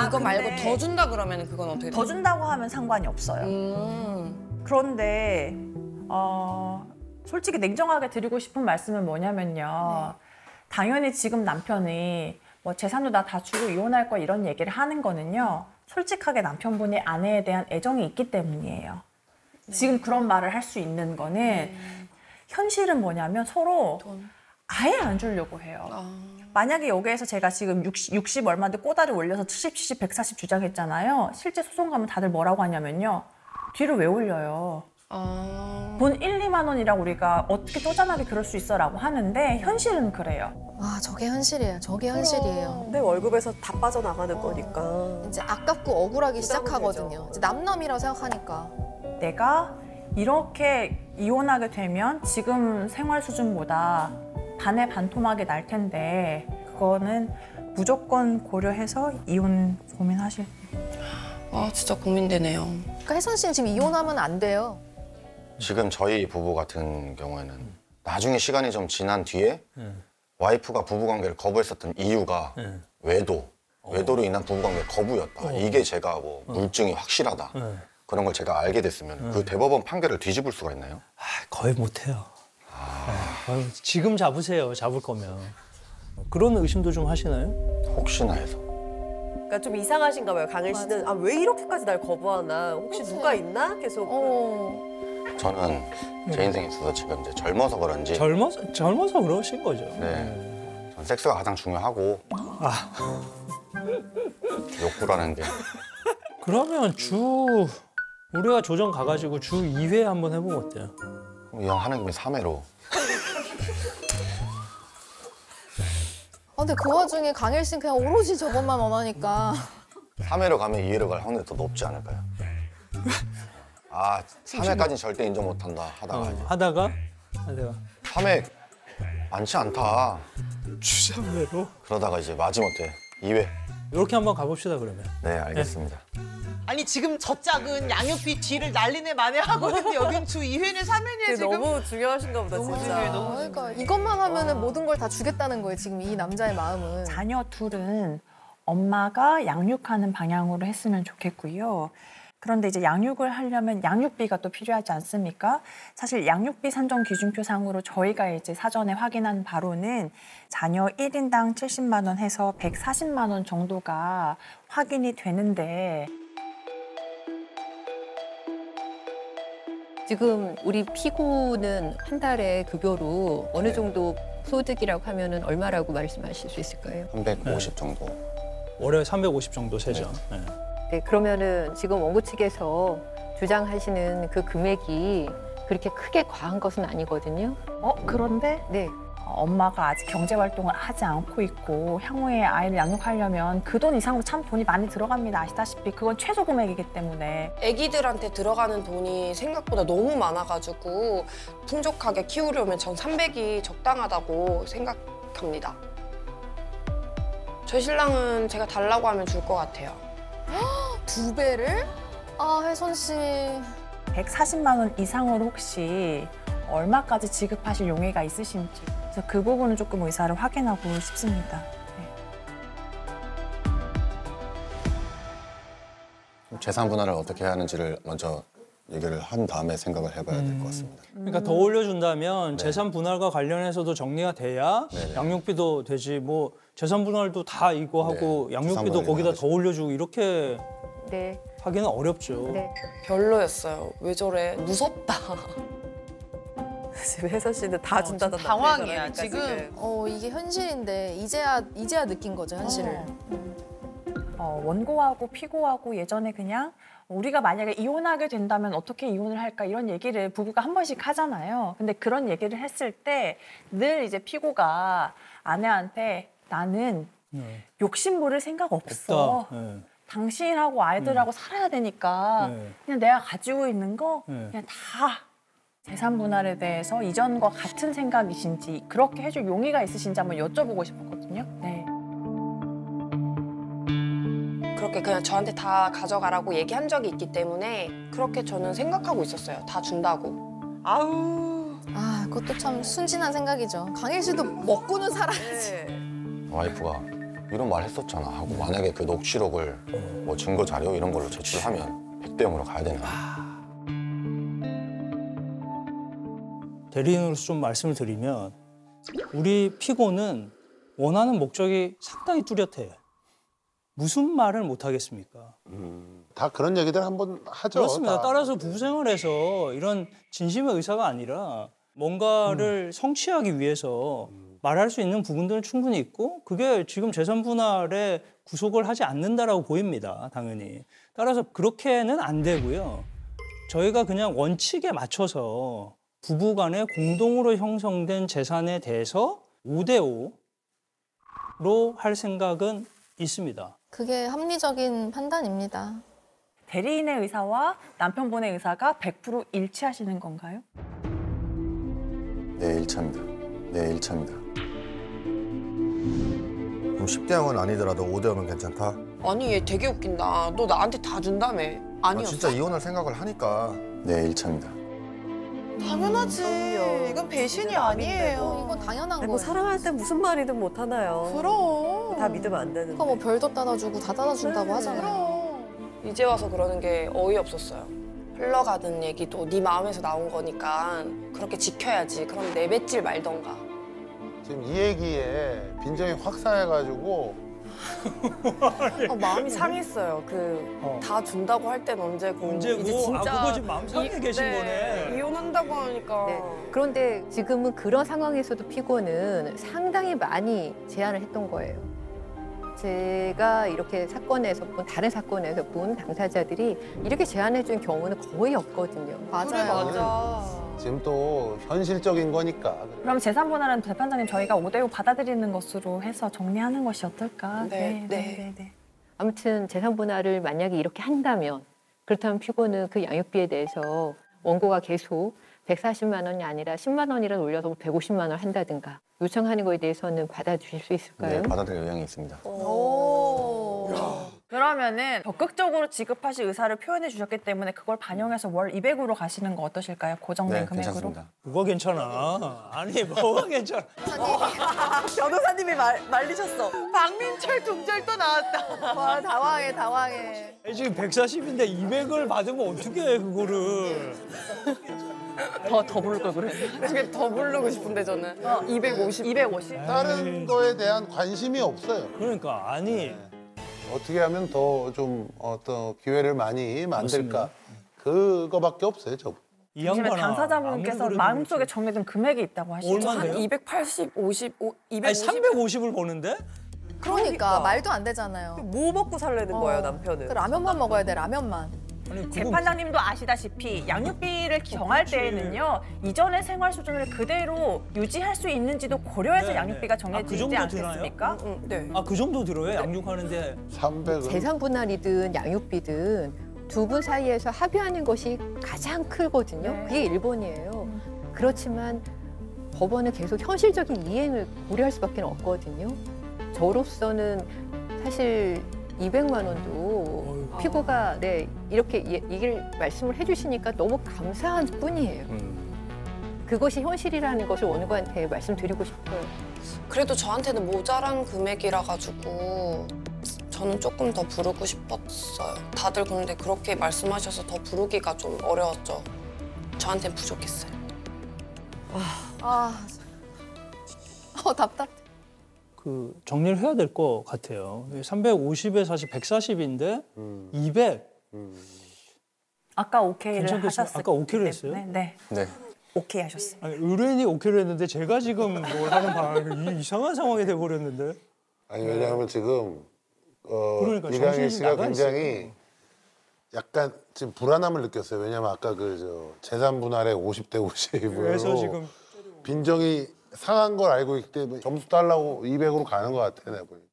이거 말고 더 준다 그러면 그건 어떻게 돼요? 더 준다고 하면 상관이 없어요. 그런데 솔직히 냉정하게 드리고 싶은 말씀은 뭐냐면요. 당연히 지금 남편이 뭐 재산도 다 주고 이혼할 거야 이런 얘기를 하는 거는요. 솔직하게 남편분이 아내에 대한 애정이 있기 때문이에요. 지금 그런 말을 할 수 있는 거는 현실은 뭐냐면 서로 아예 안 주려고 해요. 만약에 여기에서 제가 지금 60 얼마인데 꼬다리 올려서 70, 70, 140 주장했잖아요. 실제 소송 가면 다들 뭐라고 하냐면요. 뒤를 왜 올려요? 돈 1, 2만 원이라고 우리가 어떻게 쪼잔하게 그럴 수 있어 라고 하는데 현실은 그래요. 아, 저게 현실이에요. 저게 현실이에요. 내 월급에서 다 빠져나가는 거니까. 이제 아깝고 억울하기 시작하거든요. 이제 남남이라고 생각하니까. 내가 이렇게 이혼하게 되면 지금 생활 수준보다 반의 반토막이 날 텐데 그거는 무조건 고려해서 이혼 고민하실. 진짜 고민되네요. 그러니까 혜선 씨는 지금 이혼하면 안 돼요. 지금 저희 부부 같은 경우에는 나중에 시간이 좀 지난 뒤에 와이프가 부부관계를 거부했었던 이유가 외도로 인한 부부관계 거부였다. 이게 제가 뭐 물증이 확실하다. 그런 걸 제가 알게 됐으면 그 대법원 판결을 뒤집을 수가 있나요? 거의 못해요. 지금 잡으세요. 잡을 거면. 그런 의심도 좀 하시나요? 혹시나 해서. 그러니까 좀 이상하신가 봐요. 강일 씨는 왜 이렇게까지 날 거부하나? 혹시 누가 있나? 계속. 저는 제 인생에 있어서 지금 이제 젊어서 그런지 젊어서 그러신 거죠. 네. 전 섹스가 가장 중요하고 욕구라는 게. 그러면 우리가 조정 가가지고 주 2회 한번 해보면 어때요? 이왕 하는 김에 3회로. 근데 그 와중에 강일 씨는 그냥 오로지 저것만 원하니까. 3회로 가면 2회로 갈 확률이 더 높지 않을까요? 3회까지는 절대 인정 못한다 하다가 3회 많지 않다. 주장외로? 그러다가 이제 마지못해 2회. 이렇게 한번 가봅시다 그러면. 네, 알겠습니다. 아니 지금 저 짝은 양육비 뒤를 날리네 마네 하거든요. 여긴 주 2회네 3회네 지금. 너무 중요하신가 보다 진짜. 그러니까 이것만 하면은 모든 걸 다 주겠다는 거예요. 지금 이 남자의 마음은. 자녀 둘은 엄마가 양육하는 방향으로 했으면 좋겠고요. 그런데 이제 양육을 하려면 양육비가 또 필요하지 않습니까? 사실 양육비 산정 기준표상으로 저희가 이제 사전에 확인한 바로는 자녀 1인당 70만 원 해서 140만 원 정도가 확인이 되는데 지금 우리 피고는 한 달에 급여로 어느 네. 정도 소득이라고 하면은 얼마라고 말씀하실 수 있을까요? 350 정도. 월에 350 정도 세죠. 네. 네, 그러면은 지금 원고 측에서 주장하시는 그 금액이 그렇게 크게 과한 것은 아니거든요. 그런데 네. 엄마가 아직 경제 활동을 하지 않고 있고 향후에 아이를 양육하려면 그 돈 이상으로 참 돈이 많이 들어갑니다. 아시다시피 그건 최소 금액이기 때문에. 아기들한테 들어가는 돈이 생각보다 너무 많아가지고 풍족하게 키우려면 전 300이 적당하다고 생각합니다. 저희 신랑은 제가 달라고 하면 줄 것 같아요. 2배를? 아, 혜선 씨. 140만 원 이상으로 혹시 얼마까지 지급하실 용의가 있으신지. 그래서 그 부분은 조금 의사를 확인하고 싶습니다. 재산 분할을 어떻게 해야 하는지를 먼저 얘기를 한 다음에 생각을 해봐야 될 것 같습니다. 그러니까 더 올려준다면 재산 분할과 관련해서도 정리가 돼야 양육비도 되지 뭐 재산 분할도 다 이거 하고 양육비도 거기다 더 올려주고 이렇게 네. 하기는 어렵죠. 네. 별로였어요. 왜 저래? 무섭다. 지금 혜선 씨는 다 준다던 당황이야, 지금. 이게 현실인데 이제야 느낀 거죠, 현실을. 원고하고 피고하고 예전에 그냥 우리가 만약에 이혼하게 된다면 어떻게 이혼을 할까 이런 얘기를 부부가 한 번씩 하잖아요. 근데 그런 얘기를 했을 때 늘 이제 피고가 아내한테 나는 욕심 부릴 생각 없어. 당신하고 아이들하고 살아야 되니까 그냥 내가 가지고 있는 거 그냥 다 재산 분할에 대해서 이전과 같은 생각이신지 그렇게 해줄 용의가 있으신지 한번 여쭤보고 싶었거든요. 네. 그렇게 그냥 저한테 다 가져가라고 얘기한 적이 있기 때문에 그렇게 저는 생각하고 있었어요. 다 준다고. 아, 그것도 참 순진한 생각이죠. 강일 씨도 먹고는 살아야지. 와이프가 이런 말 했었잖아 하고 만약에 그 녹취록을 뭐 증거 자료 이런 걸로 제출하면 100대 0으로 가야 되는 거야. 대리인으로서 좀 말씀을 드리면 우리 피고는 원하는 목적이 상당히 뚜렷해. 무슨 말을 못 하겠습니까? 다 그런 얘기들 한번 하죠. 그렇습니다. 다. 따라서 부부 생활에서 이런 진심의 의사가 아니라 뭔가를 성취하기 위해서 말할 수 있는 부분들은 충분히 있고 그게 지금 재산 분할에 구속을 하지 않는다라고 보입니다. 당연히. 따라서 그렇게는 안 되고요. 저희가 그냥 원칙에 맞춰서 부부 간에 공동으로 형성된 재산에 대해서 5대 5로 할 생각은 있습니다. 그게 합리적인 판단입니다. 대리인의 의사와 남편분의 의사가 100% 일치하시는 건가요? 네, 일차입니다. 네, 일차입니다. 그럼 10대 0은 아니더라도 5대 5면 괜찮다? 아니 얘 되게 웃긴다. 너 나한테 다 준다며. 아니었어? 진짜 이혼할 생각을 하니까. 네, 일차입니다. 당연하지. 이건 배신이 아니에요. 이건 당연한 뭐 거예요. 사랑할 때 무슨 말이든 못 하나요? 그럼. 다 믿으면 안 되는데. 그거 뭐 별도 따다주고 다 따다준다고 하잖아요. 이제 와서 그러는 게 어이없었어요. 흘러가던 얘기도 네 마음에서 나온 거니까 그렇게 지켜야지. 그럼 내뱉질 말던가. 지금 이 얘기에 빈정이 확 쌓여가지고 마음이 상했어요. 다 준다고 할 땐 언제고. 언제고? 이제 진짜 그거 지금 마음 상해 계신 거네. 이혼한다고 하니까. 네. 그런데 지금은 그런 상황에서도 피고는 상당히 많이 제안을 했던 거예요. 제가 이렇게 사건에서 본 다른 사건에서 본 당사자들이 이렇게 제안해 준 경우는 거의 없거든요. 그래, 맞아. 지금 또 현실적인 거니까. 그럼 재산 분할은 재판장님 저희가 5대 5 받아들이는 것으로 해서 정리하는 것이 어떨까? 네. 아무튼 재산 분할을 만약에 이렇게 한다면 그렇다면 피고는 그 양육비에 대해서 원고가 계속 140만 원이 아니라 10만 원이라도 올려서 150만 원 한다든가 요청하는 거에 대해서는 받아주실 수 있을까요? 네, 받아들일 의향이 있습니다. 오. 그러면은 적극적으로 지급하실 의사를 표현해 주셨기 때문에 그걸 반영해서 월 200으로 가시는 거 어떠실까요? 고정된 네, 금액으로. 괜찮습니다. 뭐가 괜찮아? 아니 뭐가 괜찮아? 변호사님이 말리셨어. 박민철 중절 또 나왔다. 와 당황해. 지금 140인데 200을 받으면 어떻게 해 그거를? 더 부를 걸 그랬네. 더 부르고 싶은데 저는 250. 250. 다른 거에 대한 관심이 없어요. 그러니까 아니 어떻게 하면 더 좀 어떤 기회를 많이 만들까 그거밖에 없어요, 저. 이 지금 양반아. 당사자분께서 아무리 그래도 마음속에 정해둔 금액이 있다고 하시죠. 얼마인데요? 280, 50, 250. 아니 350을 버는데? 그러니까 말도 안 되잖아요. 뭐 먹고 살라는 거예요, 남편은? 그 라면만 먹어야 돼, 라면만. 재판장님도 아시다시피 양육비를 정할 때에는요 이전의 생활 수준을 그대로 유지할 수 있는지도 고려해서 네, 양육비가 그 정해지지 정도 않겠습니까? 네. 아 그 정도 들어요? 양육하는데 300은 재산 분할이든 양육비든 두 분 사이에서 합의하는 것이 가장 크거든요. 네. 그게 1번이에요. 그렇지만 법원은 계속 현실적인 이행을 고려할 수밖에 없거든요. 저로서는 사실 200만 원도 피고가 이렇게 얘기를 말씀을 해주시니까 너무 감사한 뿐이에요. 그것이 현실이라는 것을 원고한테 말씀드리고 싶어요. 그래도 저한테는 모자란 금액이라 가지고 저는 조금 더 부르고 싶었어요. 다들 근데 그렇게 말씀하셔서 더 부르기가 좀 어려웠죠. 저한테는 부족했어요. 답답해. 그 정리를 해야 될 것 같아요. 350에 사실 140인데 200. 아까 오케이를 괜찮겠어요? 하셨을 아까 오케이를 했어요? 네. 네. 오케이 하셨어요. 아니, 의뢰인이 오케이를 했는데 제가 지금 뭘 하는 바람에 이상한 상황이 돼버렸는데. 아니 왜냐하면 지금 그러니까 이강일 정신이 씨가 나가 굉장히 약간 지금 불안함을 느꼈어요. 왜냐면 아까 그 재산 분할에 50대 50으로 그래서 지금 빈정이 상한 걸 알고 있기 때문에 점수 달라고 200으로 가는 것 같아 내가 보니까.